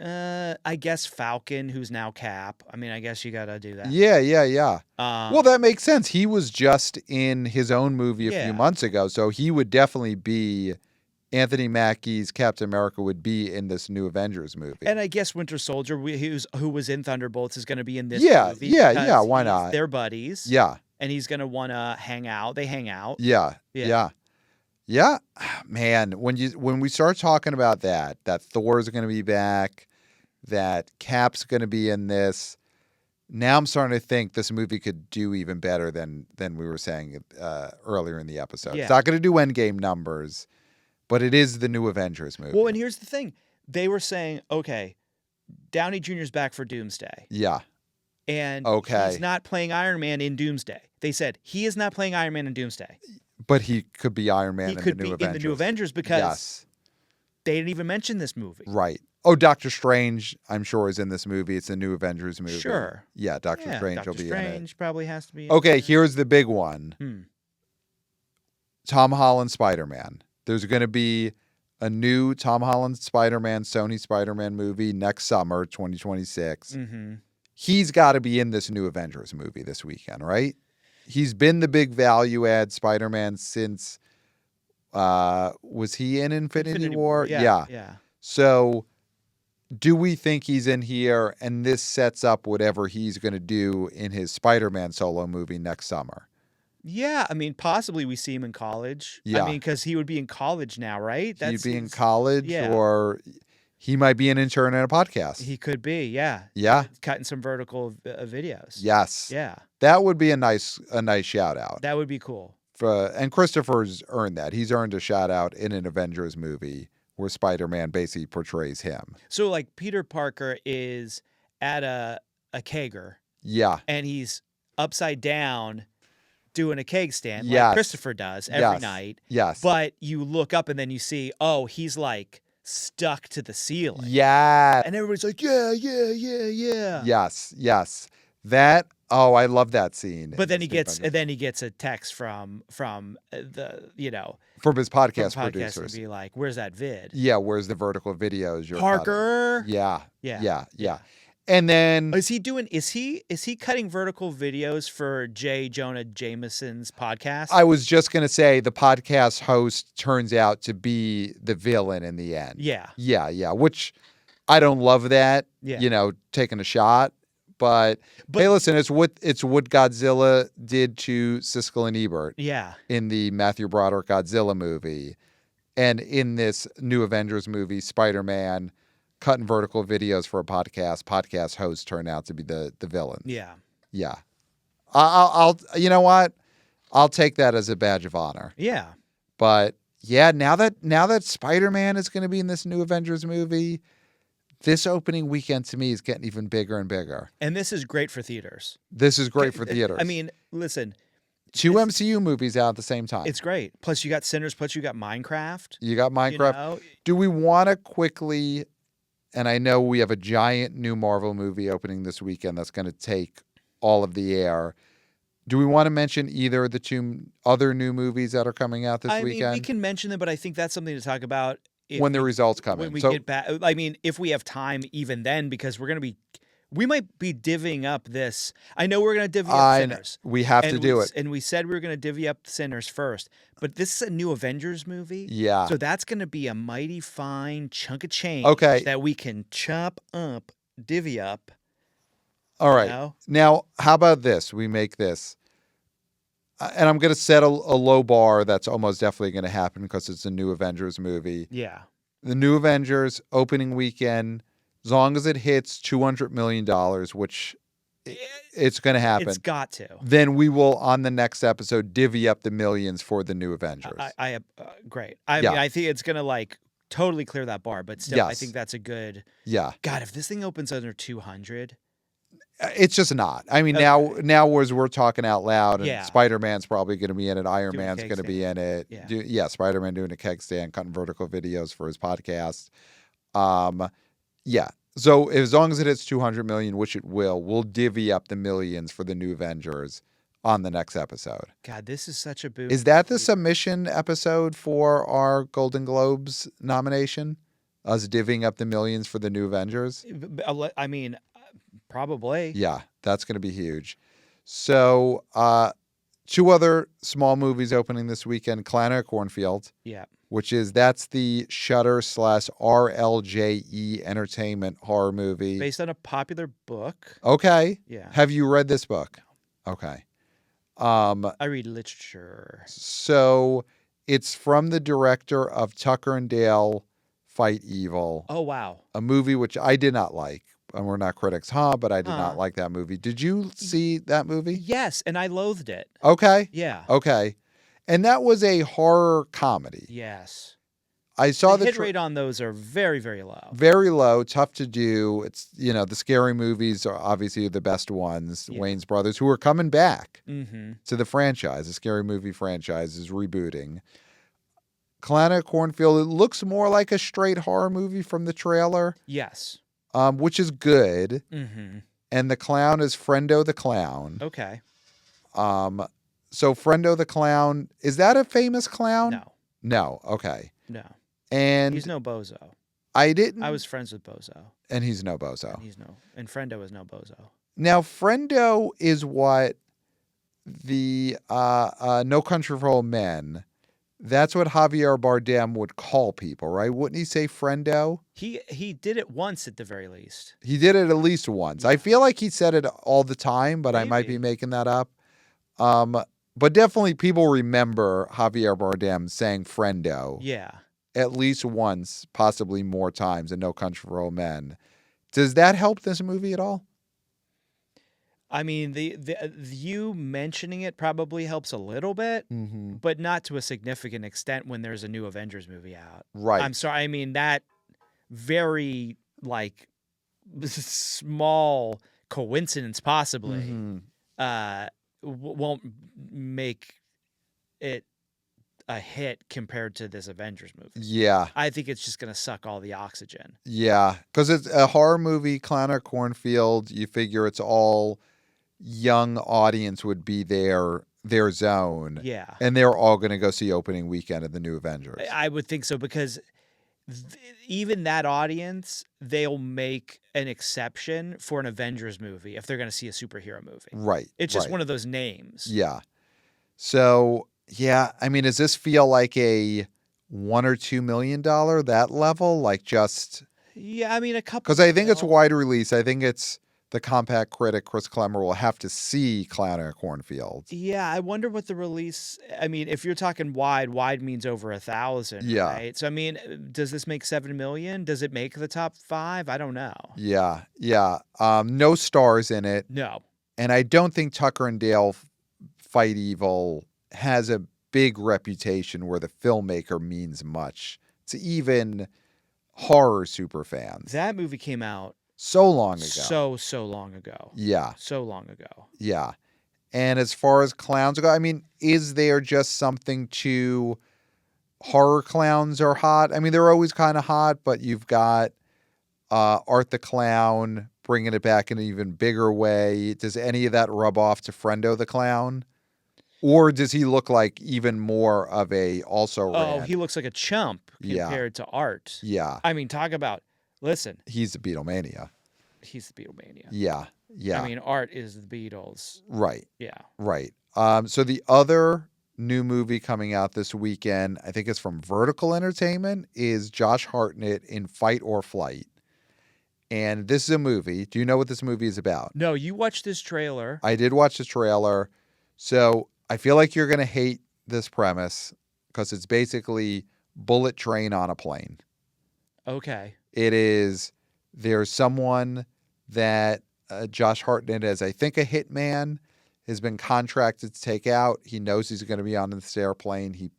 I guess Falcon, who's now Cap. I mean, I guess you got to do that. Yeah. Well, that makes sense. He was just in his own movie a few months ago, so he would definitely be. Anthony Mackie's Captain America would be in this new Avengers movie. And I guess Winter Soldier, who was in Thunderbolts, is going to be in this movie. Yeah. Why not? They're buddies. Yeah. And he's going to want to hang out. They hang out. Yeah. Man, when we start talking about that Thor's going to be back, that Cap's going to be in this, now I'm starting to think this movie could do even better than we were saying earlier in the episode. Yeah. It's not going to do Endgame numbers, but it is the new Avengers movie. Well, and here's the thing. They were saying, okay, Downey Jr.'s back for Doomsday. Yeah. And he's not playing Iron Man in Doomsday. They said he is not playing Iron Man in Doomsday. But he could be Iron Man in the new Avengers because they didn't even mention this movie. Right. Oh, Doctor Strange, I'm sure, is in this movie. It's a new Avengers movie. Sure. Yeah, Doctor Strange will be in it. Doctor Strange probably has to be in Okay, it. here's the big one. Tom Holland Spider-Man. There's going to be a new Tom Holland Spider-Man, Sony Spider-Man movie next summer, 2026. Mm-hmm. He's got to be in this new Avengers movie this weekend, right? He's been the big value add Spider-Man since, was he in Infinity War? Yeah. So do we think he's in here and this sets up whatever he's going to do in his Spider-Man solo movie next summer? Yeah, I mean, possibly we see him in college. Yeah. I mean, because he would be in college now, right? He'd be in college or he might be an intern at a podcast. He could be, yeah. Yeah. Cutting some vertical videos. Yes. Yeah. That would be a nice shout out. That would be cool. And Christopher's earned that. He's earned a shout out in an Avengers movie where Spider-Man basically portrays him. So like Peter Parker is at a kegger. Yeah. And he's upside down doing a keg stand like Christopher does every night. Yes. But you look up and then you see, oh, he's like stuck to the ceiling. Yeah. And everybody's like, yeah. Yes. That, oh, I love that scene. But then he gets a text from the, from his podcast producers. And be like, where's that vid? Yeah, where's the vertical videos you're Parker? cutting? Yeah. And then is he cutting vertical videos for J. Jonah Jameson's podcast? I was just gonna say the podcast host turns out to be the villain in the end. Yeah. Which I don't love that. Yeah. Taking a shot. But hey, listen, it's what Godzilla did to Siskel and Ebert. Yeah. In the Matthew Broderick Godzilla movie, and in this new Avengers movie, Spider-Man. Cutting vertical videos for a podcast hosts turn out to be the villain. Yeah. I'll you know what? I'll take that as a badge of honor. Yeah. But yeah, now that Spider-Man is going to be in this new Avengers movie, this opening weekend to me is getting even bigger and bigger. And this is great for theaters. I mean, listen. 2 MCU movies out at the same time. It's great. Plus you got Sinners, plus you got Minecraft. Do we want to quickly And I know we have a giant new Marvel movie opening this weekend that's going to take all of the air. Do we want to mention either of the two other new movies that are coming out this I weekend? mean, we can mention them, but I think that's something to talk about when the results come when in. we So, get back. I mean, if we have time even then, because we might be divvying up this. I know we're going to divvy up Sinners. We have to do it. And we said we were going to divvy up Sinners first, but this is a new Avengers movie. Yeah. So that's going to be a mighty fine chunk of change that we can chop up, divvy up. All right. Now, how about this? We make this. And I'm going to set a low bar that's almost definitely going to happen because it's a new Avengers movie. Yeah. The new Avengers opening weekend, as long as it hits $200 million, which it's going to happen. It's got to. Then we will, on the next episode, divvy up the millions for the new Avengers. Great. I mean, I think it's going to totally clear that bar, but still, I think that's a good. Yeah. God, if this thing opens under 200. It's just not. I mean, now as we're talking out loud, and Spider-Man's probably going to be in it. Iron Man's going to be in it. Yeah, Spider-Man doing a keg stand, cutting vertical videos for his podcast. Yeah. So as long as it hits 200 million, which it will, we'll divvy up the millions for the new Avengers on the next episode. God, this is such a boost. Is that the submission episode for our Golden Globes nomination? Us divvying up the millions for the new Avengers? I mean, probably. Yeah, that's going to be huge. So, two other small movies opening this weekend. Clown in a Cornfield. Yeah. That's the Shudder / RLJE Entertainment horror movie. Based on a popular book. Okay. Yeah. Have you read this book? No. Okay. I read literature. So it's from the director of Tucker and Dale Fight Evil. Oh, wow. A movie which I did not like. And we're not critics, but I did not like that movie. Did you see that movie? Yes, and I loathed it. Okay. Yeah. Okay. And that was a horror comedy. Yes. I saw the hit rate on those are very, very low. Very low, tough to do. It's, the scary movies are obviously the best ones. Yeah. Wayne's brothers, who are coming back to the franchise. The scary movie franchise is rebooting. Clown in a Cornfield, it looks more like a straight horror movie from the trailer. Yes. Which is good. Mm-hmm. And the clown is Friendo the Clown. Okay. So Friendo the Clown, is that a famous clown? No. No. Okay. No. And he's no bozo. I was friends with Bozo. And he's no bozo. And Friendo is no bozo. Now, Friendo is what the No Country for Old Men. That's what Javier Bardem would call people, right? Wouldn't he say friendo? He did it once at the very least. He did it at least once. Yeah. I feel like he said it all the time, but maybe. I might be making that up. But definitely people remember Javier Bardem saying friendo. Yeah. At least once, possibly more times in No Country for Old Men. Does that help this movie at all? I mean, the you mentioning it probably helps a little bit, but not to a significant extent when there's a new Avengers movie out. Right. I'm sorry. I mean, that very small coincidence possibly won't make it a hit compared to this Avengers movie. Yeah. I think it's just going to suck all the oxygen. Yeah. Because it's a horror movie, Clown in a Cornfield. You figure it's all young audience would be their zone. Yeah. And they're all going to go see opening weekend of the new Avengers. I would think so because even that audience, they'll make an exception for an Avengers movie if they're going to see a superhero movie. Right. It's just one of those names. Yeah. So, yeah, I mean, does this feel like a $1 or $2 million, that level? Like just... Yeah, I mean, a couple... Because I think it's wide release. I think it's the compact critic, Chris Klemmer, will have to see Clown in a Cornfield. Yeah, I wonder what the release... I mean, if you're talking wide means over 1,000, right? So, I mean, does this make 7 million? Does it make the top 5? I don't know. Yeah. No stars in it. No. And I don't think Tucker and Dale Fight Evil has a big reputation where the filmmaker means much to even horror super fans. That movie came out so long ago. So long ago. Yeah. So long ago. Yeah. And as far as clowns go, I mean, is there just something to horror clowns are hot? I mean, they're always kind of hot, but you've got Art the Clown, bringing it back in an even bigger way. Does any of that rub off to Friendo the Clown? Or does he look like even more of a also-ran? Oh, he looks like a chump compared to Art. Yeah. I mean, talk about, listen. He's the Beatlemania. He's the Beatlemania. Yeah. I mean, Art is the Beatles. Right. Yeah. Right. So the other new movie coming out this weekend, I think it's from Vertical Entertainment, is Josh Hartnett in Fight or Flight. And this is a movie. Do you know what this movie is about? No, you watched this trailer. I did watch the trailer. So I feel like you're going to hate this premise because it's basically Bullet Train on a plane. Okay. There's someone that Josh Hartnett, as I think a hitman, has been contracted to take out. He knows he's going to be on this airplane. He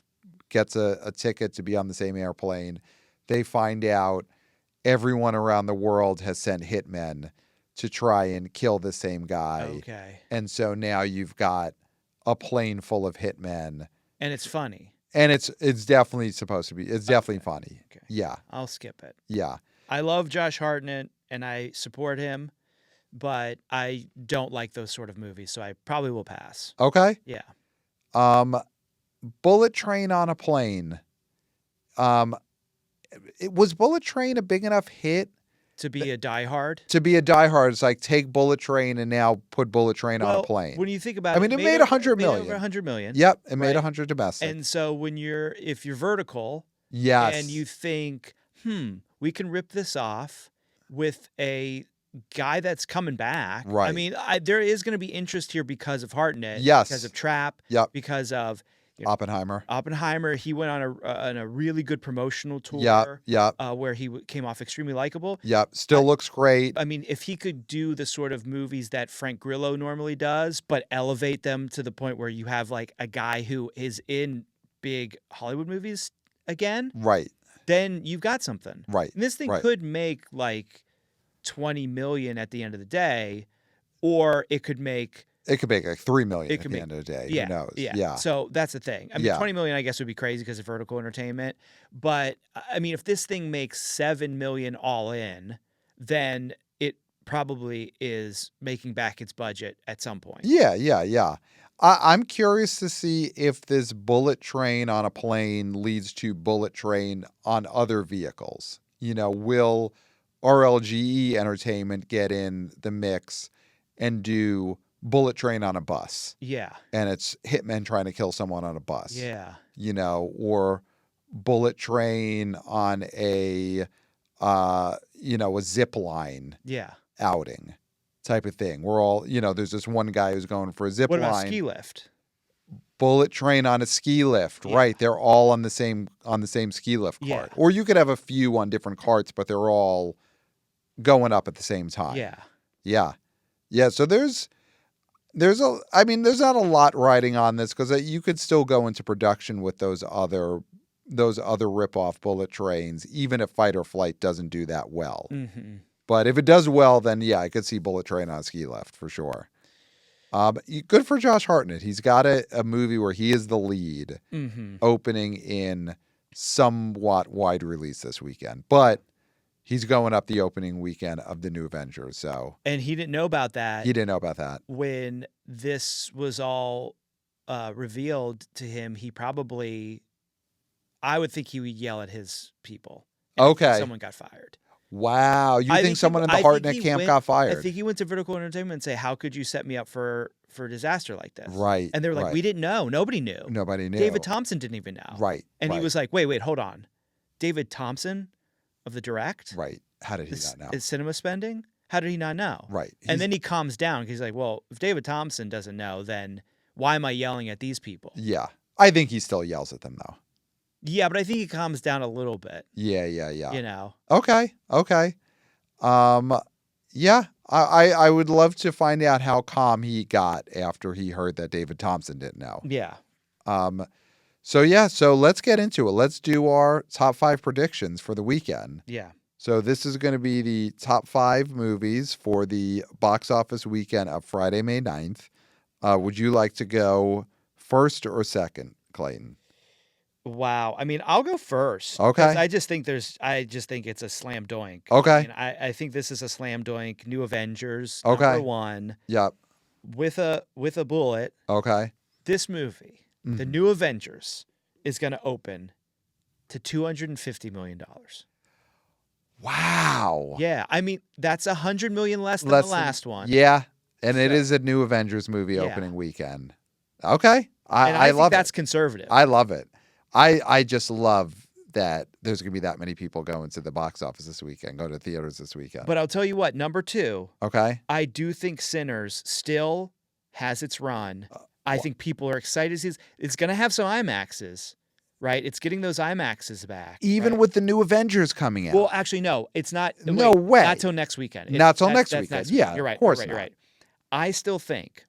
gets a ticket to be on the same airplane. They find out everyone around the world has sent hitmen to try and kill the same guy. Okay. And so now you've got a plane full of hitmen. And it's funny. And it's definitely supposed to be. It's definitely funny. Okay. Yeah. I'll skip it. Yeah. I love Josh Hartnett and I support him, but I don't like those sort of movies, so I probably will pass. Okay. Yeah. Bullet Train on a plane. Was Bullet Train a big enough hit To be a diehard? to be a diehard? It's like take Bullet Train and now put Bullet Train on a plane. When you think about I mean, it made $100 million. Over 100 million. Yep, it made Right. 100 domestic. And so if you're Vertical, yes, and you think, we can rip this off with a guy that's coming back. Right. I mean, there is going to be interest here because of Hartnett. Yes. Because of Trap. Yep. Because of Oppenheimer. He went on a really good promotional tour. Yep. Where he came off extremely likable. Yep. Still looks great. I mean, if he could do the sort of movies that Frank Grillo normally does, but elevate them to the point where you have like a guy who is in big Hollywood movies again, Right. then you've got something. Right. And this thing Right. could make like 20 million at the end of the day, or it could make It could make like $3 million It at could the make- end of the day. yeah, Who knows? yeah. So that's the thing. I mean, Yeah. 20 million, I guess, would be crazy because of Vertical Entertainment. But I mean, if this thing makes 7 million all in, then it probably is making back its budget at some point. Yeah. I'm curious to see if this Bullet Train on a plane leads to Bullet Train on other vehicles. Will RLGE Entertainment get in the mix and do Bullet Train on a bus? Yeah. And it's hitmen trying to kill someone on a bus. Yeah. Or Bullet Train on a zip line Yeah. outing type of thing. We're all, there's this one guy who's going for a zip What line. about ski lift? Bullet Train on a ski lift, Yeah. right? They're all on the same ski lift cart. Yeah. Or you could have a few on different carts, but they're all going up at the same time. Yeah. So there's not a lot riding on this because you could still go into production with those other rip-off Bullet Trains, even if Fight or Flight doesn't do that well. Mm-hmm. But if it does well, then yeah, I could see Bullet Train on a ski lift for sure. Good for Josh Hartnett. He's got a movie where he is the lead, opening in somewhat wide release this weekend. But he's going up the opening weekend of the new Avengers. So, And he didn't know about that. he didn't know about that. When this was all revealed to him, I would think he would yell at his people. Okay. Someone got fired. Wow. You think someone in the Hartnett camp got fired? I think he went to Vertical Entertainment and say, how could you set me up for a disaster like this? Right. And they were like, we didn't know. Nobody knew. Nobody knew. David Thompson didn't even know. Right. And right. he was like, wait, hold on. David Thompson of the Direct? Right. How did he not know? Is cinema spending? How did he not know? Right. And then he calms down because he's like, well, if David Thompson doesn't know, then why am I yelling at these people? Yeah. I think he still yells at them, though. Yeah, but I think he calms down a little bit. Yeah. You know? Okay. Yeah. I would love to find out how calm he got after he heard that David Thompson didn't know. Yeah. So let's get into it. Let's do our top 5 predictions for the weekend. Yeah. So this is going to be the top 5 movies for the box office weekend of Friday, May 9th. Would you like to go first or second, Clayton? Wow. I mean, I'll go first. 'Cause Okay. I just think it's a slam doink. Okay. I mean, I think this is a slam doink. New Avengers, Okay. number one, Yep. with a bullet. Okay. This movie, the Mhm. New Avengers, is going to open to $250 million. Wow. Yeah. I mean, that's $100 million less than the Less than- last one. Yeah. And it So- is a new Avengers movie Yeah. opening weekend. Okay. And I think love that's it. conservative. I love it. I just love that there's going to be that many people going to the box office this weekend, go to theaters this weekend. But I'll tell you what, number two, Okay. I do think Sinners still has its run. I think people are excited. It's going to have some IMAXs, right? It's getting those IMAXs back. Even right? with the new Avengers coming out. Well, actually, no. It's not. No way. Not till next weekend. Not till That's next next weekend. weekend. Yeah, You're right. of course You're not. right. I still think.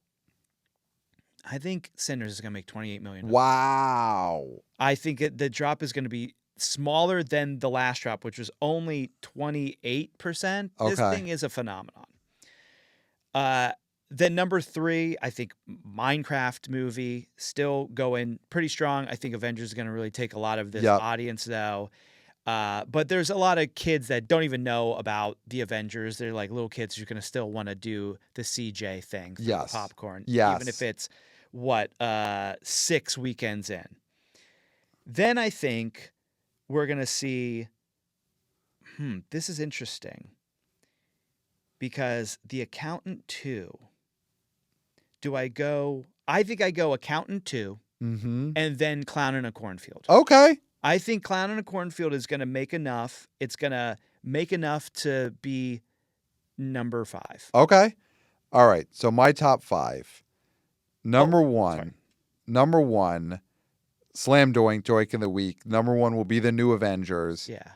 I think Sinners is going to make $28 million. Wow. I think the drop is going to be smaller than the last drop, which was only 28%. This Okay. thing is a phenomenon. Then number three, I think Minecraft movie still going pretty strong. I think Avengers is going to really take a lot of this Yep. audience though. But there's a lot of kids that don't even know about the Avengers. They're like little kids who are going to still want to do the CJ thing for the Yes. popcorn. Yes. Even if it's 6 weekends in. Then I think we're going to see, this is interesting because The Accountant 2, I think I go Accountant 2 Mm-hmm. and then Clown in a Cornfield. Okay. I think Clown in a Cornfield is going to make enough. It's going to make enough to be number 5. Okay. All right. So my top 5. Number sorry. one, Slam Doink, Doink in the Week. Number 1 will be the New Avengers. Yeah.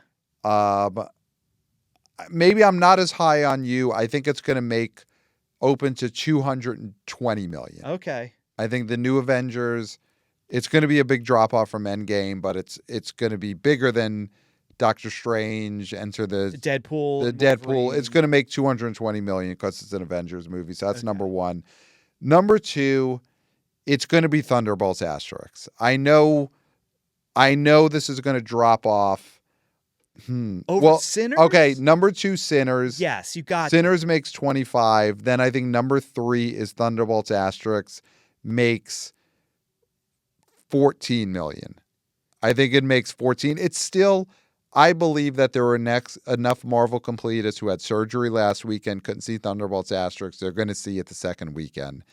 Maybe I'm not as high on you. I think it's going to open to 220 million. Okay. I think the New Avengers, it's going to be a big drop off from Endgame, but it's going to be bigger than Doctor Strange, Enter the Deadpool. Deadpool. Wolverine. It's going to make 220 million because it's an Avengers movie. So that's Okay. number 1. Number 2, it's going to be Thunderbolts Asterix. I know this is going to drop off. Over Sinners? Okay, number 2, Sinners. Yes, you got Sinners makes 25. Then I think number 3 is Thunderbolts Asterix, makes 14 million. I think it makes 14. It's still, I believe that there were enough Marvel completists who had surgery last weekend, couldn't see Thunderbolts Asterix. They're going to see it the second weekend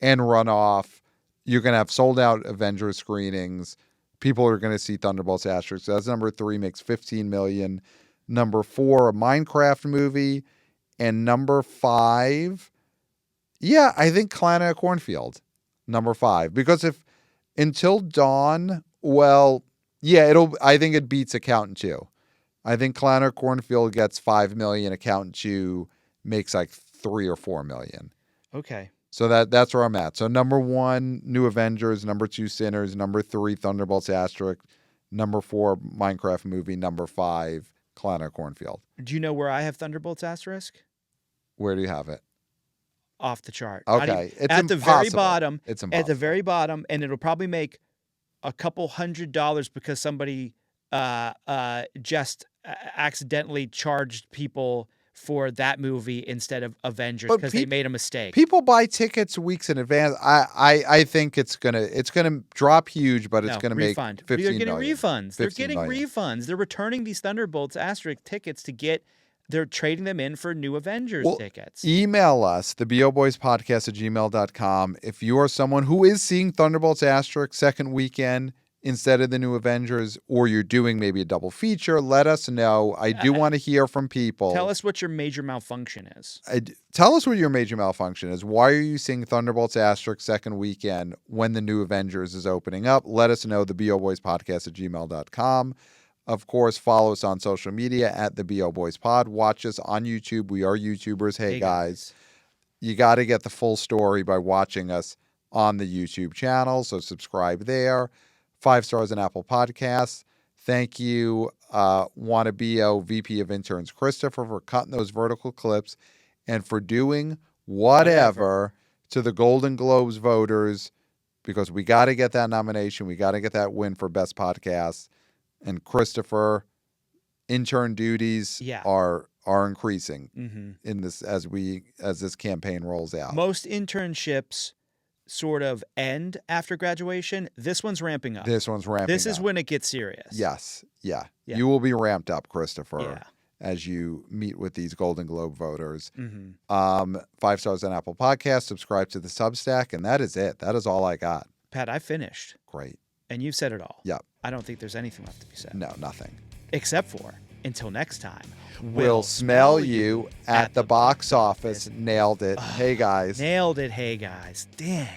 and run off. You're going to have sold out Avengers screenings. People are going to see Thunderbolts Asterix. So that's number 3, makes 15 million. Number 4, a Minecraft movie. And number 5, yeah, I think Clown in a Cornfield. Number 5. Because if Until Dawn, well, yeah, I think it beats Accountant 2. I think Clown in a Cornfield gets 5 million. Accountant 2 makes like 3 or 4 million. Okay. So that's where I'm at. So number 1, New Avengers. Number 2, Sinners. Number 3, Thunderbolts Asterix. Number 4, Minecraft movie. Number 5, Clown in a Cornfield. Do you know where I have Thunderbolts Asterisk? Where do you have it? Off the chart. Okay. It's at the very impossible. bottom. It's At impossible. the very bottom, and it'll probably make a couple $100 because somebody just accidentally charged people for that movie instead of Avengers But because they made a mistake. People buy tickets weeks in advance. I think it's gonna drop huge, but it's No, gonna refund. make 15 They're getting million. refunds. They're 15 getting million. refunds. They're returning these Thunderbolts Asterisk tickets they're trading them in for new Avengers tickets. Email us, theboboyspodcast@gmail.com. If you are someone who is seeing Thunderbolts Asterix second weekend instead of the new Avengers, or you're doing maybe a double feature, let us know. I do want to hear from people. Tell us what your major malfunction is. Tell us what your major malfunction is. Why are you seeing Thunderbolts Asterix second weekend when the new Avengers is opening up? Let us know, theboboyspodcast@gmail.com. Of course, follow us on social media at the BO Boys Pod. Watch us on YouTube. We are YouTubers. Hey guys, you got to get the full story by watching us on the YouTube channel. So subscribe there. 5 stars on Apple Podcasts. Thank you, Wanna BO VP of Interns Christopher, for cutting those vertical clips and for doing whatever to the Golden Globes voters because we got to get that nomination. We got to get that win for Best Podcast. And Christopher, intern duties Yeah. are increasing in this as this campaign rolls out. Most internships sort of end after graduation. This one's ramping up. This one's ramping up. This is when it gets serious. Yes. Yeah. Yeah. You will be ramped up, Christopher, Yeah. as you meet with these Golden Globe voters. 5 stars on Apple Podcasts. Subscribe to the Substack. And that is it. That is all I got. Pat, I finished. Great. And you've said it all. Yep. I don't think there's anything left to be said. No, nothing. Except for, until next time, We'll smell you at the box office. Nailed it. Hey, guys. Nailed it. Hey, guys. Dang.